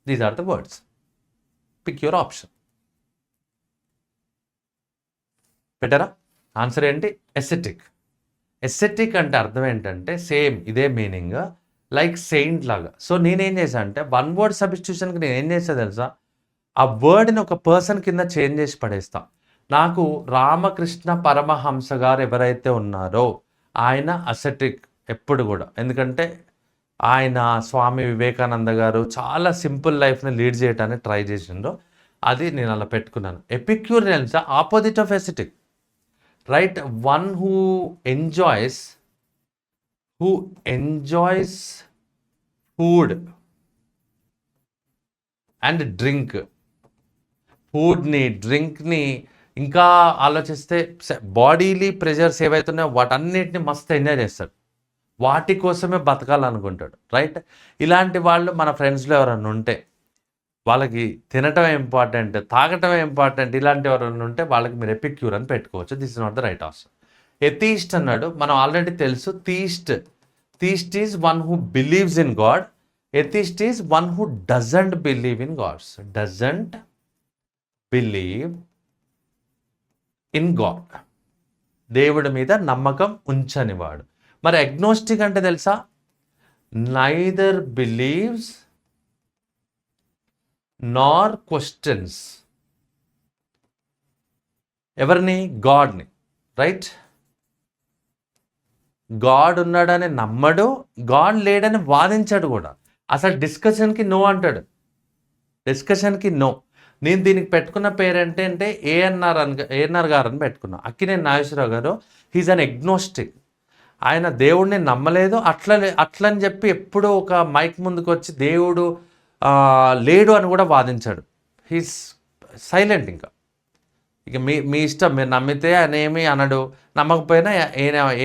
These are the words. Pick your option. బెటరా? ఆన్సర్ ఏంటి? ఎసెటిక్. ఎసెటిక్ అంటే అర్థం ఏంటంటే సేమ్ ఇదే మీనింగ్ లైక్ సెయింట్ లాగా. సో నేనేం చేశాను అంటే వన్ వర్డ్ సబ్స్టిట్యూషన్కి నేను ఏం చేస్తా తెలుసా? ఆ వర్డ్ని ఒక పర్సన్ కింద చేంజ్ చేసి పడేస్తా. నాకు రామకృష్ణ పరమహంస గారు ఎవరైతే ఉన్నారో ఆయన అసెటిక్ ఎప్పుడు కూడా, ఎందుకంటే ఆయన స్వామి వివేకానంద గారు చాలా సింపుల్ లైఫ్ని లీడ్ చేయడానికి ట్రై చేసిండ్రు, అది నేను అలా పెట్టుకున్నాను. ఎపిక్యూర్ తెలుసా? Opposite of ascetic right. One who enjoys food and drink. ఫుడ్ని, డ్రింక్ని, ఇంకా ఆలోచిస్తే బాడీలీ ప్రెజర్స్ ఏవైతున్నాయో వాటన్నిటిని మస్తు ఎంజాయ్ చేస్తాడు, వాటి కోసమే బతకాలనుకుంటాడు రైట్. ఇలాంటి వాళ్ళు మన ఫ్రెండ్స్లో ఎవరన్నా ఉంటే, వాళ్ళకి తినటమే ఇంపార్టెంట్, తాగటమే ఇంపార్టెంట్, ఇలాంటి ఎవరైనా ఉంటే వాళ్ళకి మీరు ఎపిక్యూర్ అని పెట్టుకోవచ్చు. This is not the right option. Atheist అన్నాడు, మనం ఆల్రెడీ తెలుసు. Theist is one who believes in God. Atheist is one who doesn't believe in gods. Doesn't believe in God, దేవుడి మీద నమ్మకం ఉంచనివాడు. మరి అగ్నోస్టిక్ అంటే తెలుసా? Neither believes nor questions. ఎవరిని? గాడ్ని రైట్. గాడ్ ఉన్నాడని నమ్మడు, గాడ్ లేడని వాదించాడు కూడా. అసలు డిస్కషన్కి నో అంటాడు, డిస్కషన్కి నో. నేను దీనికి పెట్టుకున్న పేరేంటి అంటే ఏఎన్ఆర్ గారు అని పెట్టుకున్నా. అక్కినేని నాగేశ్వరరావు గారు, హీజ్ అన్ ఎగ్నోస్టిక్. ఆయన దేవుడిని నమ్మలేదు. అట్లని చెప్పి ఎప్పుడూ ఒక మైక్ ముందుకు వచ్చి దేవుడు లేడు అని కూడా వాదించాడు. He's silent. ఇక మీ ఇష్టం, మీరు నమ్మితే ఆయన ఏమి అనడు, నమ్మకపోయినా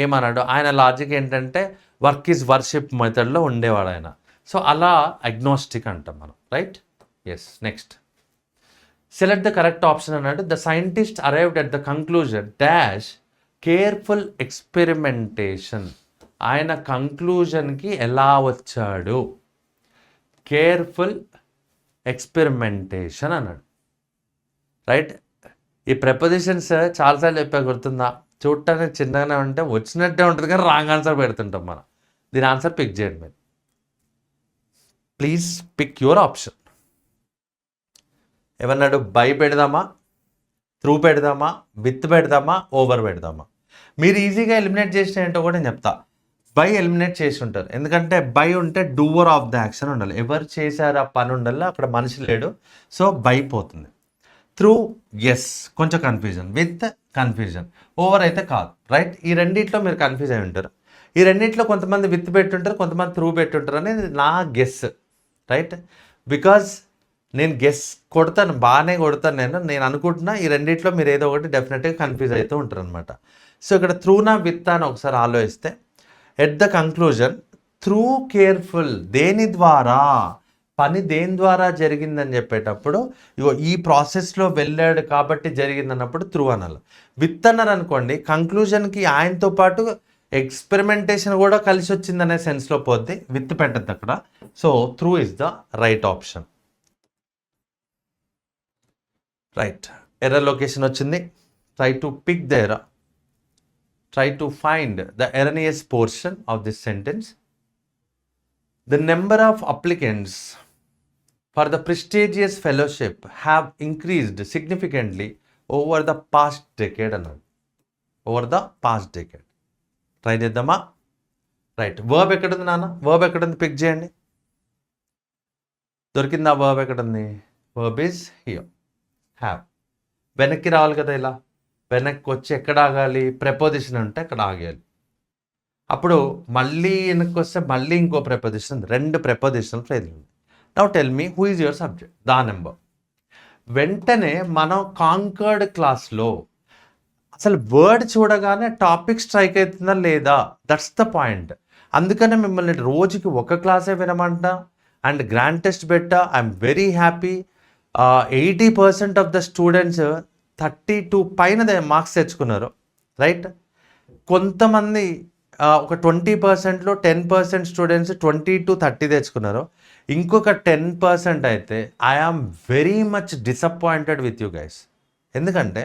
ఏమనడు. ఆయన లాజిక్ ఏంటంటే వర్క్ ఈజ్ వర్షిప్ మెథడ్లో ఉండేవాడు ఆయన. సో అలా అగ్నోస్టిక్ అంటాం మనం, right? Yes. Next, select the correct option అన్నాడు. The scientist arrived at the conclusion dash careful experimentation. ఆయన కంక్లూజన్కి ఎలా వచ్చాడు? కేర్ఫుల్ ఎక్స్పెరిమెంటేషన్ అన్నాడు, రైట్? ఈ ప్రెపోజిషన్స్ చాలాసార్లు చెప్పా, గుర్తుందా? చూడటానికి చిన్నగానే ఉంటే వచ్చినట్టే ఉంటుంది కానీ రాంగ్ ఆన్సర్ పెడుతుంటాం మనం. దీని ఆన్సర్ పిక్ చేయండి మీరు. Please pick your option. ఏమన్నాడు? బై పెడదామా, త్రూ పెడదామా, విత్ పెడదామా, ఓవర్ పెడదామా? మీరు ఈజీగా ఎలిమినేట్ చేసిన ఏంటో కూడా నేను చెప్తా. బై ఎలిమినేట్ చేసి ఉంటారు, ఎందుకంటే బై ఉంటే డూవర్ ఆఫ్ ద యాక్షన్ ఉండాలి. ఎవరు చేశారు ఆ పని ఉండాలి, అక్కడ మనిషి లేడు, సో బై పోతుంది. త్రూ ఎస్, కొంచెం కన్ఫ్యూజన్. With confusion. ఓవర్ అయితే కాదు, రైట్? ఈ రెండిట్లో మీరు కన్ఫ్యూజ్ అయి ఉంటారు. ఈ రెండిట్లో కొంతమంది విత్ పెట్టుంటారు, కొంతమంది త్రూ పెట్టుంటారు అనేది నా గెస్, రైట్? బికాజ్ నేను గెస్ కొడతాను, బాగానే కొడతాను. నేను అనుకుంటున్నా ఈ రెండిట్లో మీరు ఏదో ఒకటి డెఫినెట్గా కన్ఫ్యూజ్ అవుతూ ఉంటారు అనమాట. సో ఇక్కడ త్రూనా విత్ అని ఒకసారి ఆలోచిస్తే, at the conclusion through careful, దేని ద్వారా, పని దేని ద్వారా జరిగిందని చెప్పేటప్పుడు ఇగో ఈ ప్రాసెస్లో వెళ్ళాడు కాబట్టి జరిగిందన్నప్పుడు త్రూ అనాలి. విత్ అన్నారు అనుకోండి, కంక్లూజన్కి ఆయనతో పాటు ఎక్స్పెరిమెంటేషన్ కూడా కలిసి వచ్చిందనే సెన్స్లో పోద్ది, విత్ పెట్టద్దు అక్కడ. So through is the right option, right? Error location వచ్చింది. Try to pick the error. Try to find the erroneous portion of this sentence. The number of applicants for the prestigious fellowship have increased significantly over the past decade. Over the past decade. Try చేద్దామా? Right. Verb ఎక్కడుంది నాన్న? Verb ఎక్కడుంది? Pick చేయండి. దొరికిందా verb? ఎక్కడుంది? Verb is here, have. వెనక్కి రావాలి కదా, ఇలా వెనక్కి వచ్చి ఎక్కడ ఆగాలి? ప్రెపోజిషన్ ఉంటే అక్కడ ఆగాలి. అప్పుడు మళ్ళీ వెనక్కి వస్తే మళ్ళీ ఇంకో ప్రెపోజిషన్, రెండు ప్రెపోజిషనల్ ఫ్రేజ్ ఉంది. Now tell me who is your subject, the number. వెంటనే మనం కాంకర్డ్ క్లాస్లో అసలు వర్డ్ చూడగానే టాపిక్ స్ట్రైక్ అవుతుందా లేదా, దట్స్ ద పాయింట్. అందుకనే మిమ్మల్ని రోజుకి ఒక క్లాసే వినమంటా అండ్ గ్రాండ్ టెస్ట్ పెట్టా. I'm very happy. 80% of the students 32 పైన మార్క్స్ తెచ్చుకున్నారు, రైట్? కొంతమంది ఒక 20%లో 10% స్టూడెంట్స్ 20 to 30 తెచ్చుకున్నారు. ఇంకొక 10% అయితే I am very much disappointed with you guys. ఎందుకంటే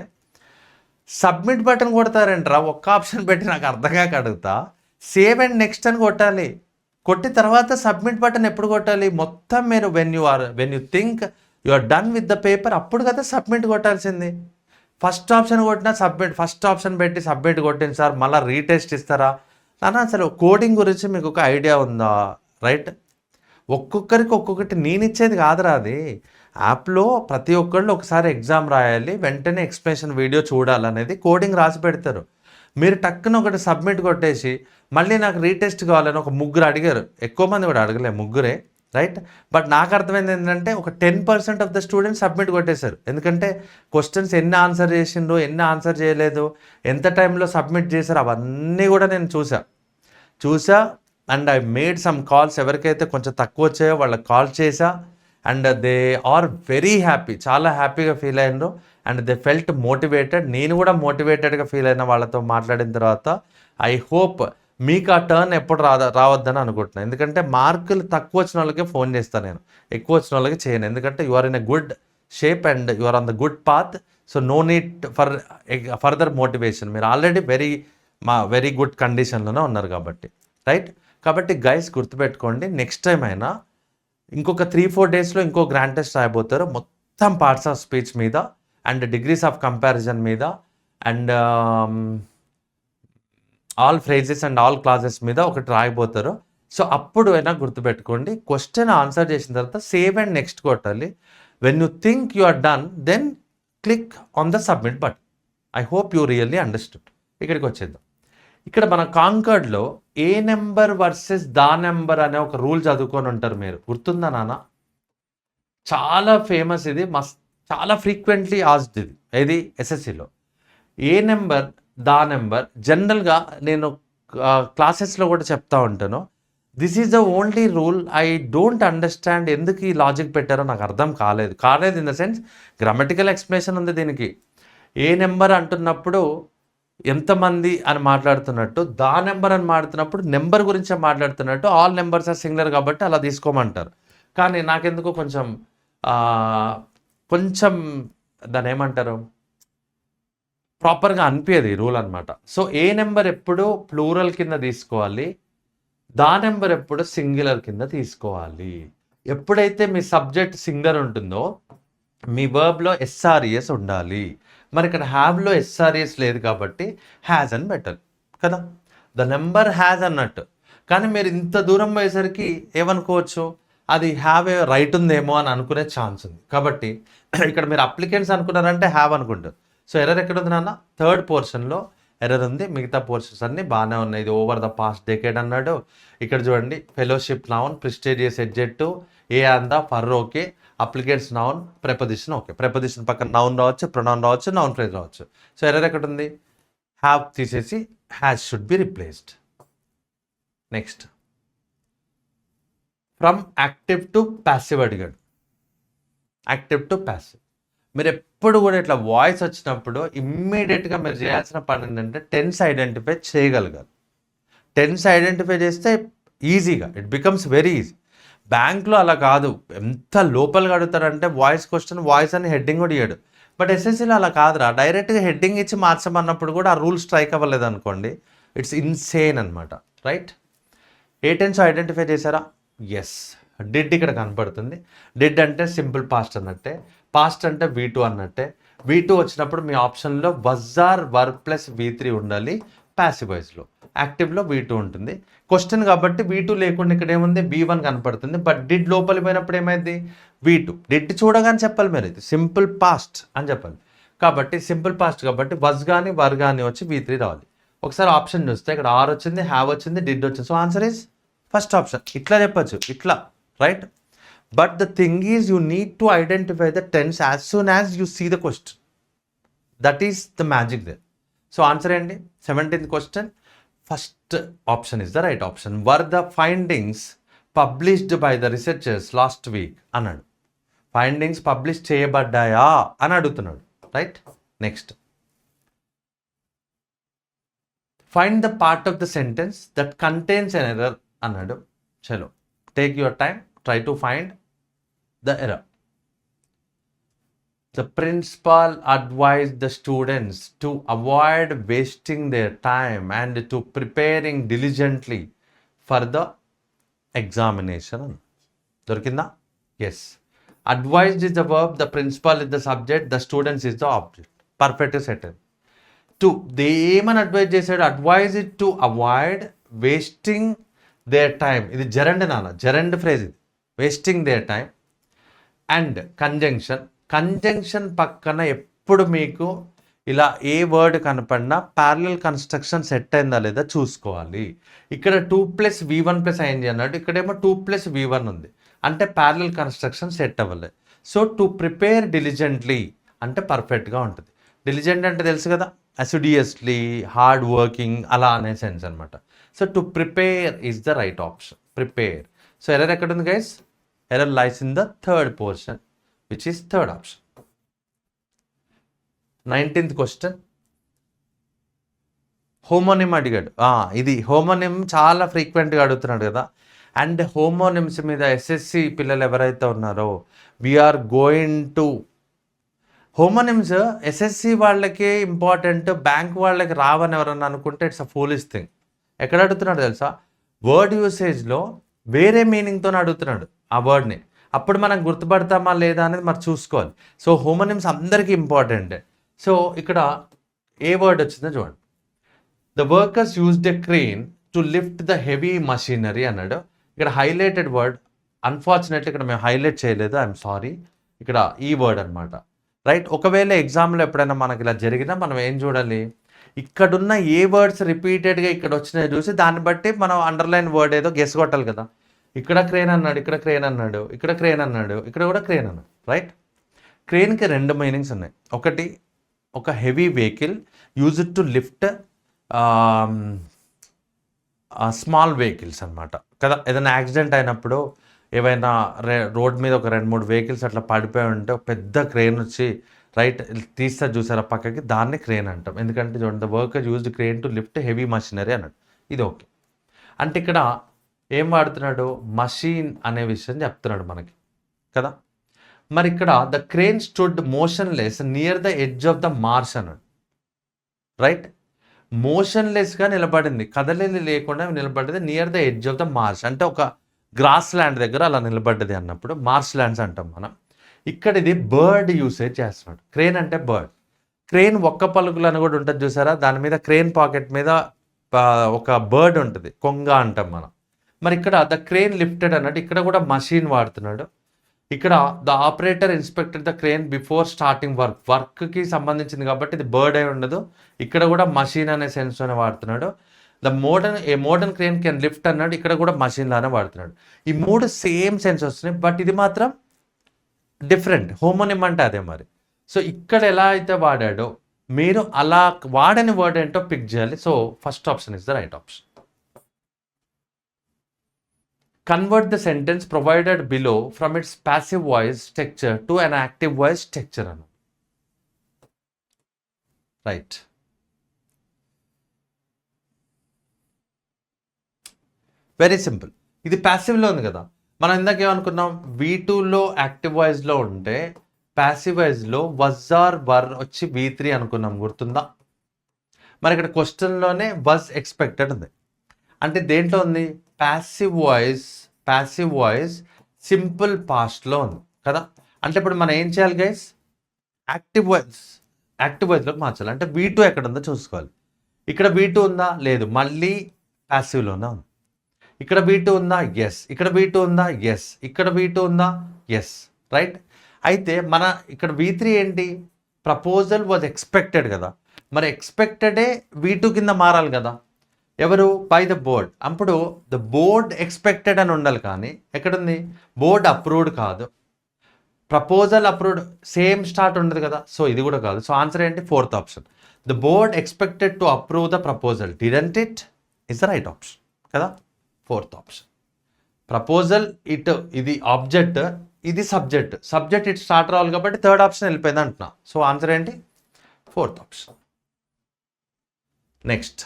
సబ్మిట్ బటన్ కొడతారంటరా, ఒక్క ఆప్షన్ పెట్టి నాకు అర్థంగా అడుగుతా. సేవ్ అండ్ నెక్స్ట్ అని కొట్టాలి. కొట్టిన తర్వాత సబ్మిట్ బటన్ ఎప్పుడు కొట్టాలి? మొత్తం మీరు when you think you are done with the paper అప్పుడు కదా సబ్మిట్ కొట్టాల్సింది. ఫస్ట్ ఆప్షన్ కొట్టినా సబ్మిట్, ఫస్ట్ ఆప్షన్ పెట్టి సబ్మిట్ కొట్టింది సార్, మళ్ళీ రీటెస్ట్ ఇస్తారా నాన్న? అసలు కోడింగ్ గురించి మీకు ఒక ఐడియా ఉందా, రైట్? ఒక్కొక్కరికి ఒక్కొక్కటి నేను ఇచ్చేది కాదురా అది. యాప్లో ప్రతి ఒక్కళ్ళు ఒకసారి ఎగ్జామ్ రాయాలి, వెంటనే ఎక్స్ప్లెనేషన్ వీడియో చూడాలనేది కోడింగ్ రాసి పెడతారు. మీరు టక్కున ఒకటి సబ్మిట్ కొట్టేసి మళ్ళీ నాకు రీటెస్ట్ కావాలని ఒక ముగ్గురు అడిగారు. ఎక్కువ మంది కూడా అడగలే, ముగ్గురే, రైట్? బట్ నాకు అర్థమైంది ఏంటంటే ఒక 10% ఆఫ్ ద స్టూడెంట్స్ సబ్మిట్ కొట్టేశారు. ఎందుకంటే క్వశ్చన్స్ ఎన్ని ఆన్సర్ చేసిండ్రు, ఎన్ని ఆన్సర్ చేయలేదు, ఎంత టైంలో సబ్మిట్ చేశారు, అవన్నీ కూడా నేను చూసా and I made some calls. ఎవరికైతే కొంచెం తక్కువ వచ్చాయో వాళ్ళకి కాల్ చేసా and they are very happy, చాలా హ్యాపీగా ఫీల్ అయినరు అండ్ దే ఫెల్ట్ మోటివేటెడ్. నేను కూడా మోటివేటెడ్గా ఫీల్ అయిన వాళ్ళతో మాట్లాడిన తర్వాత. ఐ హోప్ మీకు ఆ టర్న్ ఎప్పుడు రావద్దని అనుకుంటున్నాను. ఎందుకంటే మార్కులు తక్కువ వచ్చిన వాళ్ళకే ఫోన్ చేస్తాను నేను, ఎక్కువ వచ్చిన వాళ్ళకి చేయను. ఎందుకంటే you are in a good shape and you are on the good path. So no need for further motivation. మీరు ఆల్రెడీ వెరీ గుడ్ కండిషన్లోనే ఉన్నారు కాబట్టి, రైట్? కాబట్టి గైస్ గుర్తుపెట్టుకోండి, నెక్స్ట్ టైం అయినా ఇంకొక 3-4 డేస్లో ఇంకో గ్రాండ్ టెస్ట్ రాయబోతారు. మొత్తం పార్ట్స్ ఆఫ్ స్పీచ్ మీద అండ్ డిగ్రీస్ ఆఫ్ కంపారిజన్ మీద and all phrases and all classes మీద ఒకటి రాయబోతారు. సో అప్పుడు అయినా గుర్తుపెట్టుకోండి, క్వశ్చన్ ఆన్సర్ చేసిన తర్వాత సేవ్ అండ్ నెక్స్ట్ కొట్టాలి. When you think you are done then click on the submit button. I hope you really understood. ఇక్కడికి వచ్చేద్దాం. ఇక్కడ మన కాంకర్డ్లో a number versus the number అనే ఒక రూల్ చదువుకొని ఉంటారు మీరు, గుర్తుందా నాన్న? చాలా ఫేమస్ ఇది, చాలా ఫ్రీక్వెంట్లీ ఆస్డ్ ఇది. ఏది? ఎస్ఎస్సిలో. ఏ నెంబర్ దా నెంబర్. జనరల్గా నేను క్లాసెస్లో కూడా చెప్తా ఉంటాను. This is the only rule. I don't understand ఎందుకు ఈ లాజిక్ పెట్టారో నాకు అర్థం కాలేదు in the sense grammatical explanation ఉంది దీనికి. ఏ నెంబర్ అంటున్నప్పుడు ఎంతమంది అని మాట్లాడుతున్నట్టు, దా నెంబర్ అని మాట్లాడుతున్నప్పుడు నెంబర్ గురించి మాట్లాడుతున్నట్టు, ఆల్ నెంబర్స్ ఆర్ సింగులర్ కాబట్టి అలా తీసుకోమంటారు. కానీ నాకెందుకు కొంచెం దాన్ని ఏమంటారు, ప్రాపర్గా అనిపించదు ఈ రూల్ అనమాట. సో ఏ నెంబర్ ఎప్పుడు ప్లూరల్ కింద తీసుకోవాలి, దా నెంబర్ ఎప్పుడు సింగులర్ కింద తీసుకోవాలి. ఎప్పుడైతే మీ సబ్జెక్ట్ సింగులర్ ఉంటుందో మీ వర్బ్లో ఎస్ఆర్ఈఎస్ ఉండాలి. మరి ఇక్కడ హ్యావ్లో ఎస్ఆర్ఈఎస్ లేదు కాబట్టి హ్యాజ్ అని పెట్టాలి కదా, ద నెంబర్ హ్యాజ్ అన్నట్టు. కానీ మీరు ఇంత దూరం పోయేసరికి ఏమనుకోవచ్చు, అది హ్యావ్ ఏ రైట్ ఉందేమో అని అనుకునే ఛాన్స్ ఉంది. కాబట్టి ఇక్కడ మీరు అప్లికెంట్స్ అనుకున్నారంటే హ్యావ్ అనుకుంటారు. సో ఎర్రర్ ఎక్కడ ఉంది నాన్న? థర్డ్ పోర్షన్లో ఎర్రర్ ఉంది. మిగతా పోర్షన్స్ అన్నీ బాగానే ఉన్నాయి. ఇది ఓవర్ ద పాస్ట్ డెకేడ్ అన్నాడు. ఇక్కడ చూడండి, fellowship noun, prestigious adjective, a and the, for okay, applicants noun, preposition okay. Preposition పక్కన నౌన్ రావచ్చు, ప్రొనౌన్ రావచ్చు, నౌన్ ఫ్రేజ్ రావచ్చు. సో ఎర్రర్ ఎక్కడ ఉంది? హ్యావ్ తీసేసి has should be replaced. Next, from active to passive అడిగాడు. Active to passive. మీరు ఎప్పుడు కూడా ఇట్లా వాయిస్ వచ్చినప్పుడు ఇమ్మీడియట్గా మీరు చేయాల్సిన పని ఏంటంటే టెన్స్ ఐడెంటిఫై చేయగలగాలి. టెన్స్ ఐడెంటిఫై చేస్తే ఈజీగా ఇట్ బికమ్స్ వెరీ ఈజీ. బ్యాంక్లో అలా కాదు, ఎంత లోపలిగా అడుగుతారంటే వాయిస్ క్వశ్చన్, వాయిస్ అని హెడ్డింగ్ కూడా ఇయ్యాడు. బట్ ఎస్ఎస్సీలో అలా కాదురా, డైరెక్ట్గా హెడ్డింగ్ ఇచ్చి మార్చమన్నప్పుడు కూడా ఆ రూల్ స్ట్రైక్ అవ్వలేదు అనుకోండి, ఇట్స్ ఇన్సేన్ అనమాట. రైట్? ఏ టెన్స్ ఐడెంటిఫై చేశారా? ఎస్, డిడ్ ఇక్కడ కనపడుతుంది. డిడ్ అంటే సింపుల్ పాస్ట్ అన్నట్టే, పాస్ట్ అంటే V2 అన్నట్టే. V2 వచ్చినప్పుడు మీ ఆప్షన్లో వజ్జార్ వర్బ్ ప్లస్ V3 ఉండాలి. ప్యాసివ్ వాయిస్లో, యాక్టివ్లో V2 ఉంటుంది. క్వశ్చన్ కాబట్టి V2 లేకుండా ఇక్కడ ఏముంది, V1 కనపడుతుంది. బట్ డిడ్ లోపలి పోయినప్పుడు ఏమైంది, V2. డిడ్ చూడగానే చెప్పాలి మీరు, ఇది సింపుల్ పాస్ట్ అని చెప్పాలి. కాబట్టి సింపుల్ పాస్ట్ కాబట్టి వజ్ కానీ వర్ కానీ వచ్చి V3 రావాలి. ఒకసారి ఆప్షన్ చూస్తే ఇక్కడ ఆర్ వచ్చింది, హ్యావ్ వచ్చింది, డిడ్ వచ్చింది. So answer is first option. ఇట్లా చెప్పచ్చు, ఇట్లా. Right? But the thing is you need to identify the tense as soon as you see the question. That is the magic there. So answer ఏంటి? 17th question, first option is the right option. Were the findings published by the researchers last week అన్నాడు. Findings publish చేయబడ్డాయా అని అడుగుతున్నాడు. Right? Next, find the part of the sentence that contains N error అన్నాడు. చలో, take your time, try to find the error. The principal advised the students to avoid wasting their time and to preparing diligently for the examination. Dorkinda? Yes. Advised is the verb, the principal is the subject, the students is the object. Perfect settle. To, they ఏమని advise చేశాడు? Advise it to avoid wasting their time. ఇది gerund నాన్న, gerund phrase ఇది. Wasting their time and conjunction పక్కన ఎప్పుడు మీకు ఇలా ఏ వర్డ్ కనపడినా ప్యారలల్ కన్స్ట్రక్షన్ సెట్ అయిందా లేదా చూసుకోవాలి. ఇక్కడ 2+V1+ing అన్నాడు, ఇక్కడేమో 2+V1 ఉంది, అంటే ప్యారలల్ కన్స్ట్రక్షన్ సెట్ అవ్వలేదు. సో టు ప్రిపేర్ డిలిజెంట్లీ అంటే పర్ఫెక్ట్గా ఉంటుంది. డిలిజెంట్ అంటే తెలుసు కదా, అసిడియస్లీ, హార్డ్ వర్కింగ్ అలా అనే సెన్స్ అనమాట. So to prepare is the right option, prepare. So error ఎక్కడ ఉంది guys? Error lies in the third portion, which is third option. 19th question, homonym అడిగాడు. ఇది హోమోనిమ్ చాలా ఫ్రీక్వెంట్గా అడుగుతున్నాడు కదా. అండ్ హోమోనిమ్స్ మీద ఎస్ఎస్సి పిల్లలు ఎవరైతే ఉన్నారో we're going to, homonyms SSC వాళ్ళకి ఇంపార్టెంట్, బ్యాంక్ వాళ్ళకి రావని ఎవరన్నా అనుకుంటే ఇట్స్ అ ఫూలిష్ థింగ్. ఎక్కడ అడుగుతున్నాడు తెలుసా? వర్డ్ యూసేజ్లో వేరే మీనింగ్తో అడుగుతున్నాడు ఆ వర్డ్ని. అప్పుడు మనం గుర్తుపడతామా లేదా అనేది మరి చూసుకోవాలి. సో హోమోనిమ్స్ అందరికీ ఇంపార్టెంట్. సో ఇక్కడ ఏ వర్డ్ వచ్చిందో చూడండి. The workers used a crane to lift the heavy machinery అన్నాడు. ఇక్కడ హైలైటెడ్ వర్డ్, అన్ఫార్చునేట్లీ ఇక్కడ మేము హైలైట్ చేయలేదు, ఐఎమ్ సారీ. ఇక్కడ ఈ వర్డ్ అనమాట. రైట్? ఒకవేళ ఎగ్జామ్లో ఎప్పుడైనా మనకి ఇలా జరిగినా మనం ఏం చూడాలి, ఇక్కడున్న ఏ వర్డ్స్ రిపీటెడ్గా ఇక్కడ వచ్చినాయి చూసి దాన్ని బట్టి మనం అండర్లైన్ వర్డ్ ఏదో గెస్ కొట్టాలి కదా. ఇక్కడ క్రేన్ అన్నాడు, ఇక్కడ క్రేన్ అన్నాడు, ఇక్కడ క్రేన్ అన్నాడు, ఇక్కడ కూడా క్రేన్ అన్నాడు, రైట్. క్రేన్కి 2 మీనింగ్స్ ఉన్నాయి. ఒకటి, ఒక heavy vehicle used to lift small vehicles అనమాట కదా. ఏదైనా యాక్సిడెంట్ అయినప్పుడు ఏవైనా రోడ్ మీద ఒక 2-3 వెహికల్స్ అట్లా పడిపోయి ఉంటే ఒక పెద్ద క్రేన్ వచ్చి రైట్ తీస్తా చూసారా పక్కకి, దాన్ని క్రేన్ అంటాం. ఎందుకంటే చూడండి, the worker used crane to lift heavy machinery అన్నాడు. ఇది ఓకే. అంటే ఇక్కడ ఏం వాడుతున్నాడు, మషీన్ అనే విషయం చెప్తున్నాడు మనకి కదా. మరి ఇక్కడ the crane stood motionless near the edge of the marsh అన్నాడు, రైట్. మోషన్లెస్గా నిలబడింది, కదలిని లేకుండా నిలబడ్డది near the edge of the marsh, అంటే ఒక గ్రాస్ ల్యాండ్ దగ్గర అలా నిలబడ్డది అన్నప్పుడు మార్ష్ ల్యాండ్స్ అంటాం మనం. ఇక్కడ ఇది బర్డ్ యూసేజ్ చేస్తున్నాడు. క్రేన్ అంటే బర్డ్. క్రేన్ ఒక్క పలుకులు అని కూడా ఉంటుంది చూసారా, దాని మీద క్రేన్ పాకెట్ మీద ఒక బర్డ్ ఉంటుంది, కొంగ అంటాం మనం. మరి ఇక్కడ ద క్రేన్ లిఫ్టెడ్ అన్నట్టు ఇక్కడ కూడా మషీన్ వాడుతున్నాడు. ఇక్కడ the operator inspected the crane before starting వర్క్కి సంబంధించింది కాబట్టి ఇది బర్డ్ అయి ఉండదు. ఇక్కడ కూడా మషీన్ అనే సెన్స్లోనే వాడుతున్నాడు. ఏ మోడర్న్ క్రేన్ కెన్ లిఫ్ట్ అన్నాడు, ఇక్కడ కూడా మషీన్ లానే వాడుతున్నాడు. ఈ 3 సేమ్ సెన్స్ వస్తున్నాయి, బట్ ఇది మాత్రం డిఫరెంట్. హోమోనిమ్ అంటే అదే మరి. సో ఇక్కడ ఎలా అయితే వాడాడో మీరు అలా వాడని వర్డ్ ఏంటో పిక్ చేయాలి. So first option is the right option. Convert the sentence provided below from its passive voice structure to an active voice structure. Right. Very simple. ఇది ప్యాసివ్లో ఉంది కదా. మనం ఇందాక ఏమనుకున్నాం, V2లో యాక్టివ్ వాయిస్లో ఉంటే ప్యాసివ్ వాయిస్లో వజ్ ఆర్ వర్ వచ్చి V3 అనుకున్నాం, గుర్తుందా. మరి ఇక్కడ క్వశ్చన్లోనే వజ్ ఎక్స్పెక్టెడ్ ఉంది. అంటే దేంట్లో ఉంది, ప్యాసివ్ వాయిస్ సింపుల్ పాస్ట్లో ఉంది కదా. అంటే ఇప్పుడు మనం ఏం చేయాలి గైస్, యాక్టివ్ వాయిస్లోకి మార్చాలి. అంటే V2 ఎక్కడ ఉందో చూసుకోవాలి. ఇక్కడ V2 ఉందా, లేదు, మళ్ళీ ప్యాసివ్లోనే ఉంది. ఇక్కడ V2 ఉందా, ఎస్. ఇక్కడ V2 ఉందా, ఎస్. ఇక్కడ V2 ఉందా, ఎస్, రైట్. అయితే మన ఇక్కడ V3 ఏంటి, ప్రపోజల్ వాజ్ ఎక్స్పెక్టెడ్ కదా. మరి ఎక్స్పెక్టెడే V2 కింద మారాలి కదా. ఎవరు, బై ద బోర్డ్. అప్పుడు ద బోర్డ్ ఎక్స్పెక్టెడ్ అని ఉండాలి, కానీ ఎక్కడుంది, బోర్డ్ అప్రూవ్డ్ కాదు, ప్రపోజల్ అప్రూవ్డ్, సేమ్ స్టార్ట్ ఉండదు కదా. సో ఇది కూడా కాదు. సో ఆన్సర్ ఏంటి, 4th option. The board expected to approve the proposal, didn't it, is the right option కదా. 4th option. ప్రపోజల్ ఇది ఆబ్జెక్ట్, ఇది సబ్జెక్ట్ ఇటు స్టార్ట్ రావాలి కాబట్టి 3rd ఆప్షన్ వెళ్ళిపోయింది అంటున్నా. సో ఆన్సర్ ఏంటి, 4th option. Next,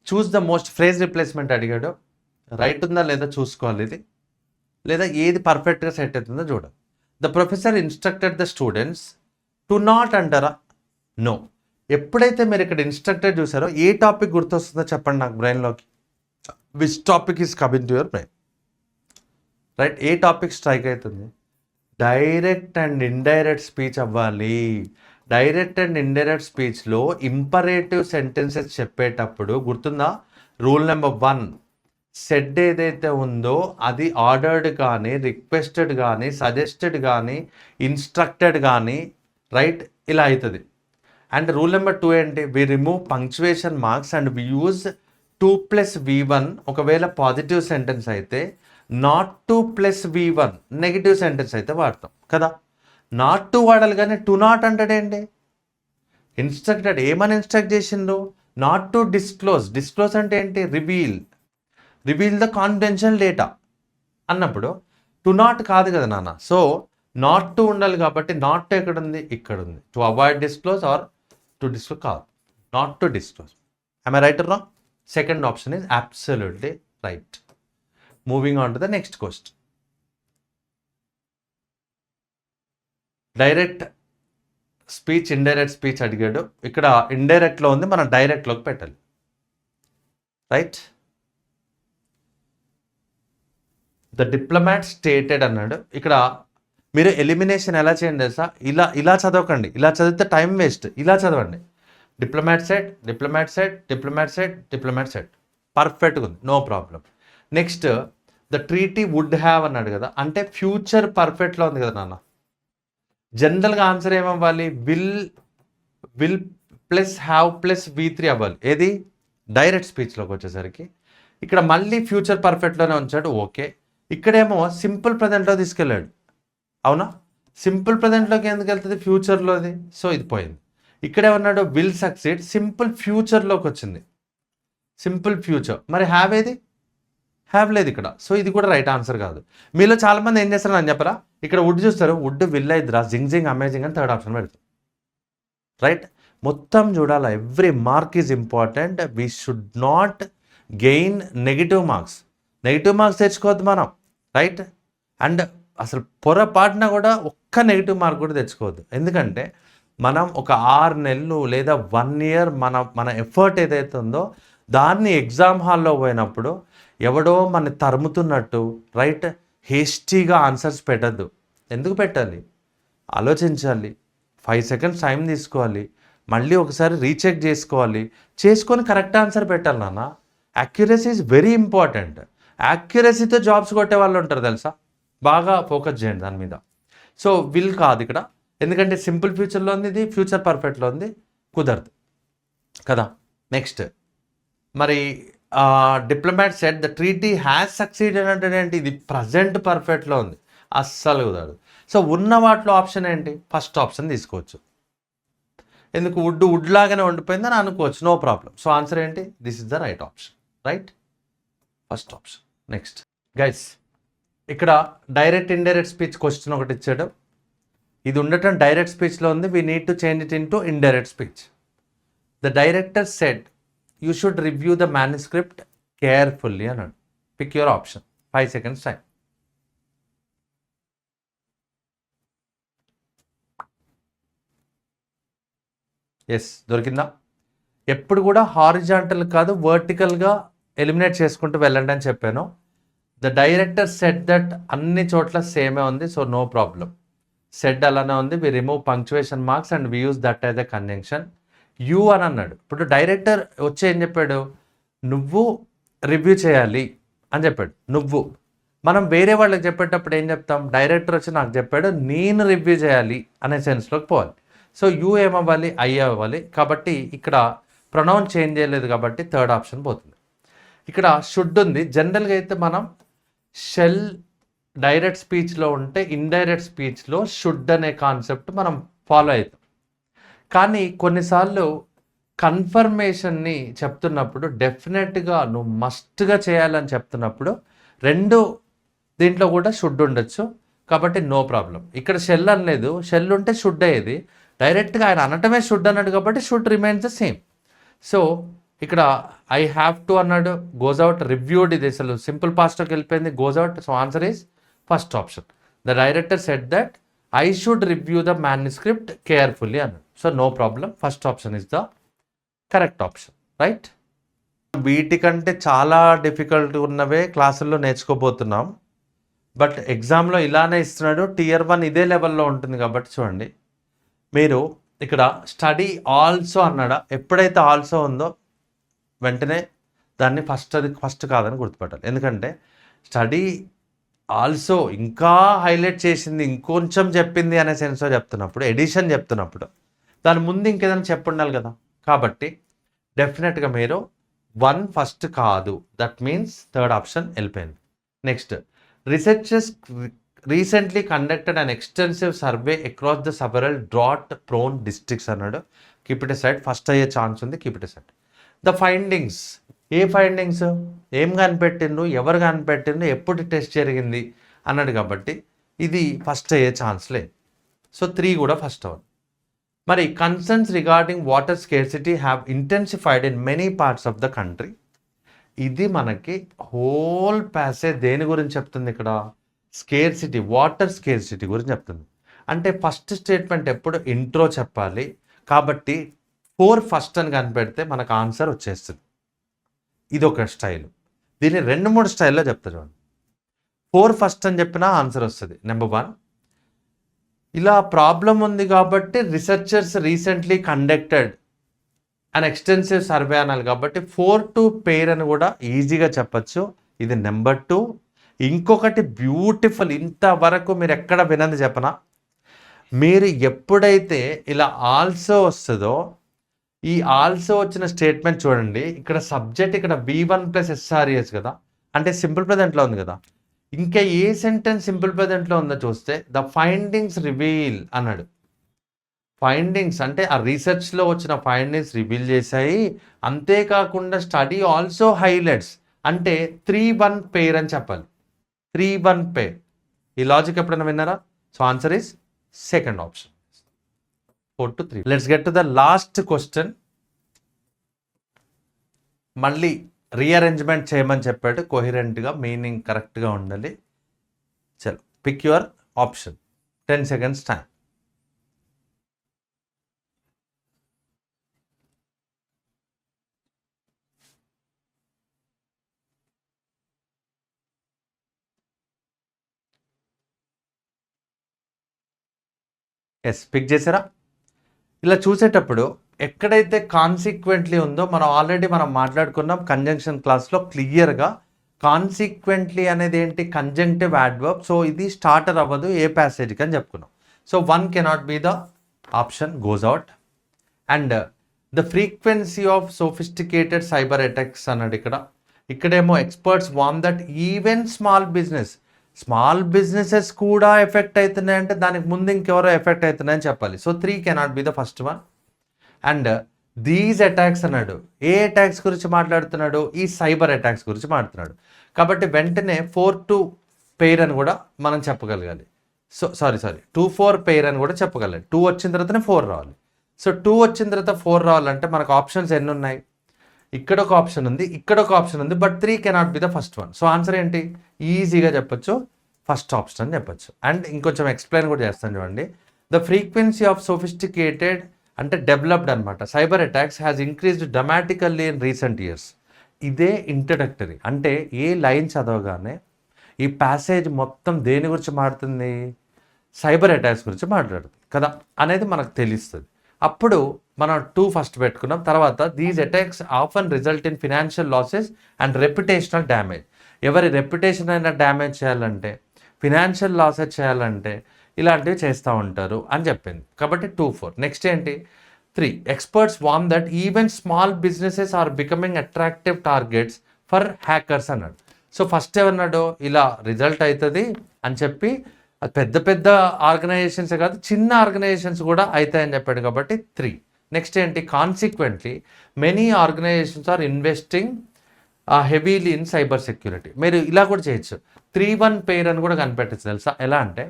choose the most phrase replacement అడిగాడు. రైట్ ఉందా లేదా చూసుకోవాలి ఇది, లేదా ఏది పర్ఫెక్ట్గా సెట్ అవుతుందో చూడాలి. The professor instructed the students to not అంటారా, నో. ఎప్పుడైతే మీరు ఇక్కడ ఇన్స్ట్రక్టెడ్ చూసారో ఏ టాపిక్ గుర్తొస్తుందో చెప్పండి నాకు బ్రెయిన్లోకి. Which topic is coming to your brain, right. ఏ టాపిక్ స్ట్రైక్ అవుతుంది, డైరెక్ట్ అండ్ ఇండైరెక్ట్ స్పీచ్ అవ్వాలి. డైరెక్ట్ అండ్ ఇండైరెక్ట్ స్పీచ్లో ఇంపరేటివ్ సెంటెన్సెస్ చెప్పేటప్పుడు గుర్తుందా, రూల్ నెంబర్ 1, సెడ్ ఏదైతే ఉందో అది ఆర్డర్డ్ కానీ, రిక్వెస్టెడ్ కానీ, సజెస్టెడ్ కానీ, ఇన్స్ట్రక్టెడ్ కానీ, రైట్, ఇలా అవుతుంది. అండ్ రూల్ నెంబర్ 2 ఏంటి, we remove punctuation marks and we use 2 + V1 ఒకవేళ పాజిటివ్ సెంటెన్స్ అయితే, నాట్ 2 + V1 నెగిటివ్ సెంటెన్స్ అయితే వాడతాం కదా. నాట్ 2 వాడాలి కానీ టు నాట్ అంటాడేంటి, ఇన్స్ట్రక్టెడ్ ఏమని ఇన్స్ట్రక్ట్ చేసిండ్రు, నాట్ టు డిస్క్లోజ్ అంటే ఏంటి, రివీల్ ద కాన్ఫిడెన్షియల్ డేటా అన్నప్పుడు టు నాట్ కాదు కదా నాన్న. సో నాట్ టు ఉండాలి కాబట్టి నాట్ టు ఎక్కడ ఉంది, ఇక్కడ ఉంది. To avoid disclose or to disclose కాదు, not to disclose. am I right or wrong? Second option is absolutely right. Moving on to the next question. Direct speech, indirect speech అడిగాడు. ఇక్కడ ఇండైరెక్ట్లో ఉంది, మనం డైరెక్ట్లోకి పెట్టాలి, రైట్. ద డిప్లొమాట్ స్టేటెడ్ అన్నాడు. ఇక్కడ మీరు elimination ఎలా చేయండి తెలుసా, ఇలా చదవకండి, ఇలా చదివితే టైం వేస్ట్, ఇలా చదవండి. డిప్లొమాట్ సెట్ పర్ఫెక్ట్గా ఉంది, no problem. Next, the treaty would have అన్నాడు కదా, అంటే ఫ్యూచర్ పర్ఫెక్ట్లో ఉంది కదా నాన్న. జనరల్గా ఆన్సర్ ఏమవ్వాలి, will will plus have plus V3 అవ్వాలి. ఏది డైరెక్ట్ స్పీచ్లోకి వచ్చేసరికి ఇక్కడ మళ్ళీ ఫ్యూచర్ పర్ఫెక్ట్లోనే ఉంచాడు. ఓకే, ఇక్కడేమో సింపుల్ ప్రజెంట్లో తీసుకెళ్ళాడు. అవునా, సింపుల్ ప్రజెంట్లోకి ఎందుకు వెళ్తుంది ఫ్యూచర్లోది? సో ఇది పోయింది. ఇక్కడేమన్నాడు విల్ సక్సీడ్, సింపుల్ ఫ్యూచర్లోకి వచ్చింది. సింపుల్ ఫ్యూచర్, మరి హ్యావ్ ఏది? హ్యావ్ లేదు ఇక్కడ. సో ఇది కూడా రైట్ ఆన్సర్ కాదు. మీలో చాలామంది ఏం చేస్తారు అని చెప్పరా, ఇక్కడ వుడ్ చూస్తారు, వుడ్ విల్ అయిద్దిరా, జింగ్ అమేజింగ్ అని థర్డ్ ఆప్షన్ పెడతారు. రైట్, మొత్తం చూడాలా, every mark is important. We should not gain negative marks. Negative marks తెచ్చుకోవద్దు మనం, రైట్. అండ్ అసలు పొరపాటున కూడా ఒక్క నెగిటివ్ మార్క్ కూడా తెచ్చుకోవద్దు. ఎందుకంటే మనం ఒక 6 నెలలు లేదా 1 ఇయర్ మన ఎఫర్ట్ ఏదైతే ఉందో దాన్ని ఎగ్జామ్ హాల్లో పోయినప్పుడు ఎవడో మన తరుముతున్నట్టు, రైట్, హేస్టీగా ఆన్సర్స్ పెట్టద్దు. ఎందుకు పెట్టాలి? ఆలోచించాలి, 5 సెకండ్స్ టైం తీసుకోవాలి, మళ్ళీ ఒకసారి రీచెక్ చేసుకొని కరెక్ట్ ఆన్సర్ పెట్టాలి నాన్న. Accuracy is very important. యాక్యురసీతో జాబ్స్ కొట్టే వాళ్ళు ఉంటారు తెలుసా, బాగా ఫోకస్ చేయండి దాని మీద. సో విల్ కాదు ఇక్కడ, ఎందుకంటే సింపుల్ ఫ్యూచర్లో ఉంది, ఇది ఫ్యూచర్ పర్ఫెక్ట్లో ఉంది, కుదరదు కదా. నెక్స్ట్, మరి diplomat set the treaty has succeeded అంటే ఏంటి? ఇది ప్రజెంట్ పర్ఫెక్ట్లో ఉంది, అస్సలు కుదరదు. సో ఉన్న వాటిలో ఆప్షన్ ఏంటి? ఫస్ట్ ఆప్షన్ తీసుకోవచ్చు. ఎందుకు? వుడ్ లాగానే ఉండిపోయిందని అనుకోవచ్చు, నో ప్రాబ్లం. సో ఆన్సర్ ఏంటి? This is the right option, right, first option. Next guys, ఇక్కడ డైరెక్ట్ ఇండైరెక్ట్ స్పీచ్ క్వశ్చన్ ఒకటి ఇచ్చాడు. ఇది ఉండటం డైరెక్ట్ స్పీచ్లో ఉంది, we need to change it into indirect speech. The director said you should review the manuscript carefully అన్నాడు. Pick your option, 5 seconds time. Yes, దొరికిందా? ఎప్పుడు కూడా హారిజాంటల్ కాదు, వర్టికల్గా ఎలిమినేట్ చేసుకుంటూ వెళ్ళండి అని చెప్పాను. ద డైరెక్టర్ సెడ్ దట్ అన్ని చోట్ల సేమే ఉంది, సో నో ప్రాబ్లం. సెడ్ అలానే ఉంది, we remove punctuation marks and we use that as a conjunction. You అని అన్నాడు. ఇప్పుడు డైరెక్టర్ వచ్చి ఏం చెప్పాడు? నువ్వు రివ్యూ చేయాలి అని చెప్పాడు. నువ్వు, మనం వేరే వాళ్ళకి చెప్పేటప్పుడు ఏం చెప్తాం? డైరెక్టర్ వచ్చి నాకు చెప్పాడు, నేను రివ్యూ చేయాలి అనే సెన్స్లోకి పోవాలి. సో యూ ఏమవ్వాలి? ఐ అవ్వాలి. కాబట్టి ఇక్కడ ప్రొనౌన్ చేంజ్ చేయలేదు కాబట్టి థర్డ్ ఆప్షన్ పోతుంది. ఇక్కడ షుడ్ ఉంది. జనరల్గా అయితే మనం షెల్ డైరెక్ట్ స్పీచ్లో ఉంటే ఇండైరెక్ట్ స్పీచ్లో షుడ్ అనే కాన్సెప్ట్ మనం ఫాలో అవుతాం. కానీ కొన్నిసార్లు కన్ఫర్మేషన్ని చెప్తున్నప్పుడు డెఫినెట్గా నువ్వు మస్ట్గా చేయాలని చెప్తున్నప్పుడు రెండు దీంట్లో కూడా షుడ్ ఉండొచ్చు. కాబట్టి నో ప్రాబ్లం. ఇక్కడ షెల్ అనలేదు, షెల్ ఉంటే షుడ్ అయ్యేది. డైరెక్ట్గా ఆయన అనటమే షుడ్ అన్నాడు కాబట్టి should remains the same. So ఇక్కడ ఐ హ్యావ్ టు అన్నాడు, గోజ్ అవుట్. రివ్యూడ్, ఇది అసలు సింపుల్ పాస్ట్కి వెళ్ళిపోయింది, goes out. So answer is first option. The director said that I should review the manuscript carefully అన్నాడు. So no problem, first option is the correct option, right. వీటికంటే చాలా difficult ఉన్నవే క్లాసుల్లో నేర్చుకోబోతున్నాం. But ఎగ్జామ్లో ఇలానే ఇస్తున్నాడు. Tier 1 ఇదే లెవెల్లో ఉంటుంది కాబట్టి చూడండి. మీరు ఇక్కడ స్టడీ ఆల్సో అన్నాడా? ఎప్పుడైతే ఆల్సో ఉందో వెంటనే దాన్ని ఫస్ట్ కాదని గుర్తుపెట్టాలి. ఎందుకంటే స్టడీ ఆల్సో ఇంకా హైలైట్ చేసింది, ఇంకొంచెం చెప్పింది అనే సెన్స్లో చెప్తున్నప్పుడు, ఎడిషన్ చెప్తున్నప్పుడు దాని ముందు ఇంకేదైనా ఉండాలి కదా. కాబట్టి డెఫినెట్గా మీరు 1 ఫస్ట్ కాదు, దట్ మీన్స్ థర్డ్ ఆప్షన్ వెళ్ళిపోయింది. Next, researchers recently conducted an extensive survey across the several drought prone districts అన్నాడు. కీప్ ఇట్ సైడ్, ఫస్ట్ అయ్యే ఛాన్స్ ఉంది, keep it side. The findings, A findings, ఏం కనిపెట్టిండ్రు, ఎవరు కనిపెట్టిండ్రు, ఎప్పుడు టెస్ట్ జరిగింది అన్నాడు. కాబట్టి ఇది ఫస్ట్ అయ్యే ఛాన్స్ లేదు. సో 3 కూడా ఫస్ట్ అవ్వదు. మరి concerns regarding water scarcity have intensified in many parts of the country. ఇది మనకి హోల్ ప్యాసేజ్ దేని గురించి చెప్తుంది? ఇక్కడ స్కేర్సిటీ, వాటర్ స్కేర్సిటీ గురించి చెప్తుంది. అంటే ఫస్ట్ స్టేట్మెంట్ ఎప్పుడు ఇంట్రో చెప్పాలి. కాబట్టి 4 ఫస్ట్ అని కనిపెడితే మనకు ఆన్సర్ వచ్చేస్తుంది. ఇది ఒక స్టైల్. దీన్ని 2-3 స్టైల్లో చెప్తారు. 4 ఫస్ట్ అని చెప్పినా ఆన్సర్ వస్తుంది. నెంబర్ 1, ఇలా ప్రాబ్లం ఉంది కాబట్టి researchers recently conducted and extensive survey అనాలి. కాబట్టి 4 to pair అని కూడా ఈజీగా చెప్పచ్చు. ఇది నెంబర్ 2. ఇంకొకటి బ్యూటిఫుల్, ఇంతవరకు మీరు ఎక్కడ వినంది చెప్పనా, మీరు ఎప్పుడైతే ఇలా ఆల్సో వస్తుందో, ఈ ఆల్సో వచ్చిన స్టేట్మెంట్ చూడండి, ఇక్కడ సబ్జెక్ట్ ఇక్కడ V1 + SRES కదా, అంటే సింపుల్ ప్రెజెంట్లో ఉంది కదా. ఇంకా ఏ సెంటెన్స్ సింపుల్ ప్రెజెంట్లో ఉందో చూస్తే ద ఫైండింగ్స్ రివీల్ అన్నాడు. ఫైండింగ్స్ అంటే ఆ రీసెర్చ్లో వచ్చిన ఫైండింగ్స్ రివీల్ చేశాయి. అంతేకాకుండా స్టడీ ఆల్సో హైలైట్స్ అంటే 3-1 పేర్ అని చెప్పాలి. 3-1 పేర్. ఈ లాజిక్ ఎప్పుడైనా విన్నారా? So answer is second option, 4-3. Let's get to the last question. మళ్ళీ రీఅరేంజ్మెంట్ చేయమని చెప్పాడు, కోహిరెంట్గా మీనింగ్ కరెక్ట్గా ఉండాలి. చలో pick your option, 10 seconds time. Pick చేసారా? ఇలా చూసేటప్పుడు ఎక్కడైతే కాన్సిక్వెంట్లీ ఉందో మనం మాట్లాడుకున్నాం కంజంక్షన్ క్లాస్లో క్లియర్గా. కాన్సిక్వెంట్లీ అనేది ఏంటి? Conjunctive adverb. సో ఇది స్టార్టర్ అవ్వదు ఏ ప్యాసేజ్కి అని చెప్పుకున్నాం. So 1 cannot be the option, goes out. And the frequency of sophisticated cyber attacks అన్నాడు. ఇక్కడేమో experts warn that even small businesses కూడా ఎఫెక్ట్ అవుతున్నాయంటే దానికి ముందు ఇంకెవరో ఎఫెక్ట్ అవుతున్నాయని చెప్పాలి. So 3 cannot be the first one. And these attacks అన్నాడు. ఏ అటాక్స్ గురించి మాట్లాడుతున్నాడు? ఈ సైబర్ అటాక్స్ గురించి మాట్లాడుతున్నాడు. కాబట్టి వెంటనే 4-2 పెయిర్ అని కూడా మనం చెప్పగలగాలి. సో సారీ 2-4 పెయిర్ అని కూడా చెప్పగలగాలి. 2 వచ్చిన తర్వాతనే 4 రావాలి. సో 2 వచ్చిన తర్వాత 4 రావాలంటే మనకు ఆప్షన్స్ ఎన్ని ఉన్నాయి? ఇక్కడ ఒక ఆప్షన్ ఉంది, ఇక్కడ ఒక ఆప్షన్ ఉంది, but 3 cannot be the first one. So answer ఏంటి? ఈజీగా చెప్పొచ్చు, ఫస్ట్ ఆప్షన్ అని చెప్పొచ్చు. అండ్ ఇంకొంచెం ఎక్స్ప్లెయిన్ కూడా చేస్తాను చూడండి. ద ఫ్రీక్వెన్సీ ఆఫ్ సోఫిస్టికేటెడ్ అంటే డెవలప్డ్ అనమాట cyber attacks has increased dramatically in recent years. ఇదే ఇంట్రడక్టరీ. అంటే ఏ లైన్ చదవగానే ఈ ప్యాసేజ్ మొత్తం దేని గురించి మాట్లాడుతుంది? సైబర్ అటాక్స్ గురించి మాట్లాడుతుంది కదా అనేది మనకు తెలుస్తుంది. అప్పుడు మనం 2 ఫస్ట్ పెట్టుకున్నాం. తర్వాత these attacks often result in financial losses and reputational damage. ఎవరి రెప్యుటేషన్ అయినా డ్యామేజ్ చేయాలంటే, ఫినాన్షియల్ లాసెస్ చేయాలంటే ఇలాంటివి చేస్తూ ఉంటారు అని చెప్పింది. కాబట్టి 2-4. నెక్స్ట్ ఏంటి? 3 experts warn that even small businesses are becoming attractive targets for hackers అన్నాడు. సో ఫస్ట్ ఏమన్నాడు? ఇలా రిజల్ట్ అవుతుంది అని చెప్పి పెద్ద పెద్ద ఆర్గనైజేషన్సే కాదు చిన్న ఆర్గనైజేషన్స్ కూడా అవుతాయని చెప్పాడు. కాబట్టి 3. నెక్స్ట్ ఏంటి? Consequently many organisations are investing heavily in cyber security. మీరు ఇలా కూడా చేయొచ్చు, 3-1 పెయిర్ అని కూడా కనిపెట్టచ్చు తెలుసా? ఎలా అంటే,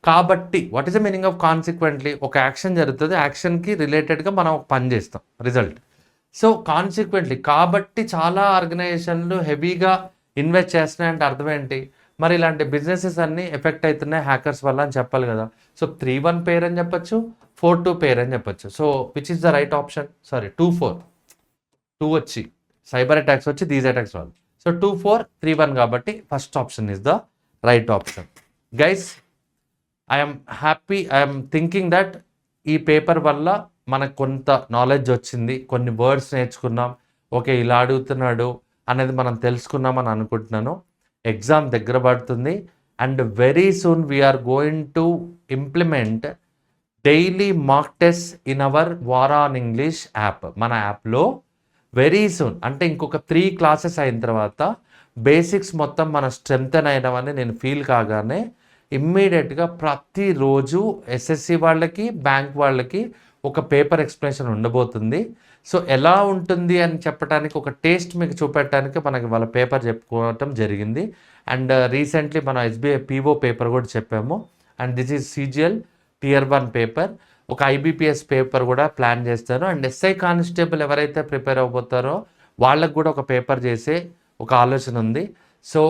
కాబట్టి what is the meaning of consequently? ఒక యాక్షన్ జరుగుతుంది, యాక్షన్కి రిలేటెడ్గా మనం ఒక పని చేస్తాం, రిజల్ట్. సో కాన్సిక్వెంట్లీ కాబట్టి చాలా ఆర్గనైజేషన్లు హెవీగా ఇన్వెస్ట్ చేస్తున్నాయంటే అర్థం ఏంటి? మరి ఇలాంటి బిజినెసెస్ అన్నీ ఎఫెక్ట్ అవుతున్నాయి హ్యాకర్స్ వల్ల అని చెప్పాలి కదా. సో 3-1 పెయిర్ అని చెప్పొచ్చు, 4-2 పెయిర్ అని చెప్పొచ్చు. So which is the right option? Sorry 2-4. 2 వచ్చి సైబర్ అటాక్స్ వచ్చి దీస్ అటాక్స్ వాళ్ళు. సో 2-4, 3-1 కాబట్టి first option is the right option. Guys, I'm happy, I'm thinking that ఈ పేపర్ వల్ల మనకు కొంత నాలెడ్జ్ వచ్చింది, కొన్ని వర్డ్స్ నేర్చుకున్నాం, ఓకే ఇలా అడుగుతున్నాడు అనేది మనం తెలుసుకున్నామని అనుకుంటున్నాను. ఎగ్జామ్ దగ్గర పడుతుంది and very soon we're going to implement daily mock test in our వారా ఆన్ ఇంగ్లీష్ యాప్. మన యాప్లో వెరీ సూన్ అంటే ఇంకొక 3 క్లాసెస్ అయిన తర్వాత బేసిక్స్ మొత్తం మన స్ట్రెంగ్తన్ అయినవని నేను ఫీల్ కాగానే ఇమ్మీడియట్గా ప్రతిరోజు ఎస్ఎస్సి వాళ్ళకి బ్యాంక్ వాళ్ళకి ఒక పేపర్ ఎక్స్ప్లెనేషన్ ఉండబోతుంది. సో ఎలా ఉంటుంది అని చెప్పడానికి ఒక టేస్ట్ మీకు చూపెట్టడానికి మనకి వాళ్ళ పేపర్ చెప్పుకోవటం జరిగింది. అండ్ రీసెంట్లీ మనం ఎస్బీఐ పీఓ పేపర్ కూడా చెప్పాము. And this is CGL Tier 1 paper. ఒక IBPS పేపర్ కూడా ప్లాన్ చేస్తాను. అండ్ SI కానిస్టేబుల్ ఎవరైతే ప్రిపేర్ అవబోతారో వాళ్ళకు కూడా ఒక పేపర్ చేసే ఒక ఆలోచన ఉంది. సో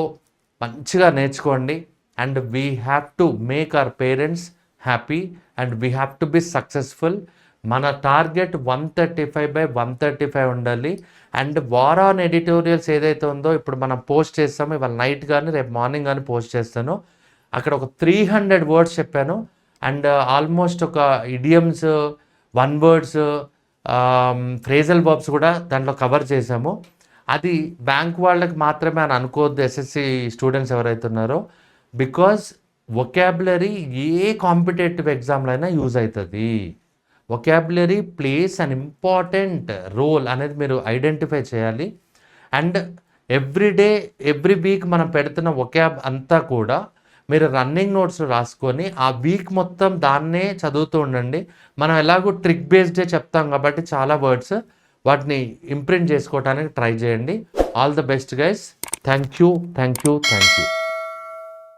మంచిగా నేర్చుకోండి. And we have to make our parents happy and we have to be successful. మన టార్గెట్ 135/135 ఉండాలి. అండ్ వారాన్ ఎడిటోరియల్స్ ఏదైతే ఉందో ఇప్పుడు మనం పోస్ట్ చేస్తామో, ఇవాళ నైట్ కానీ రేపు మార్నింగ్ కానీ పోస్ట్ చేస్తాను. అక్కడ ఒక 300 వర్డ్స్ చెప్పాను. అండ్ ఆల్మోస్ట్ ఒక ఇడియమ్స్, 1 వర్డ్స్, ఫ్రేజల్ వర్బ్స్ కూడా దాంట్లో కవర్ చేసాము. అది బ్యాంక్ వాళ్ళకి మాత్రమే అని అనుకోవద్దు, SSC స్టూడెంట్స్ ఎవరైతే ఉన్నారో, బికాజ్ వొకాబులరీ ఏ కాంపిటేటివ్ ఎగ్జామ్లో అయినా యూజ్ అవుతుంది. Vocabulary plays an important role అనేది మీరు ఐడెంటిఫై చేయాలి. అండ్ ఎవ్రీ వీక్ మనం పెడుతున్న వొకాబ్ అంతా కూడా మీరు రన్నింగ్ నోట్స్ రాసుకొని ఆ వీక్ మొత్తం దాన్నే చదువుతూ ఉండండి. మనం ఎలాగో ట్రిక్ బేస్డే చెప్తాం కాబట్టి చాలా వర్డ్స్ వాటిని ఇంప్రింట్ చేసుకోవడానికి ట్రై చేయండి. All the best guys. Thank you.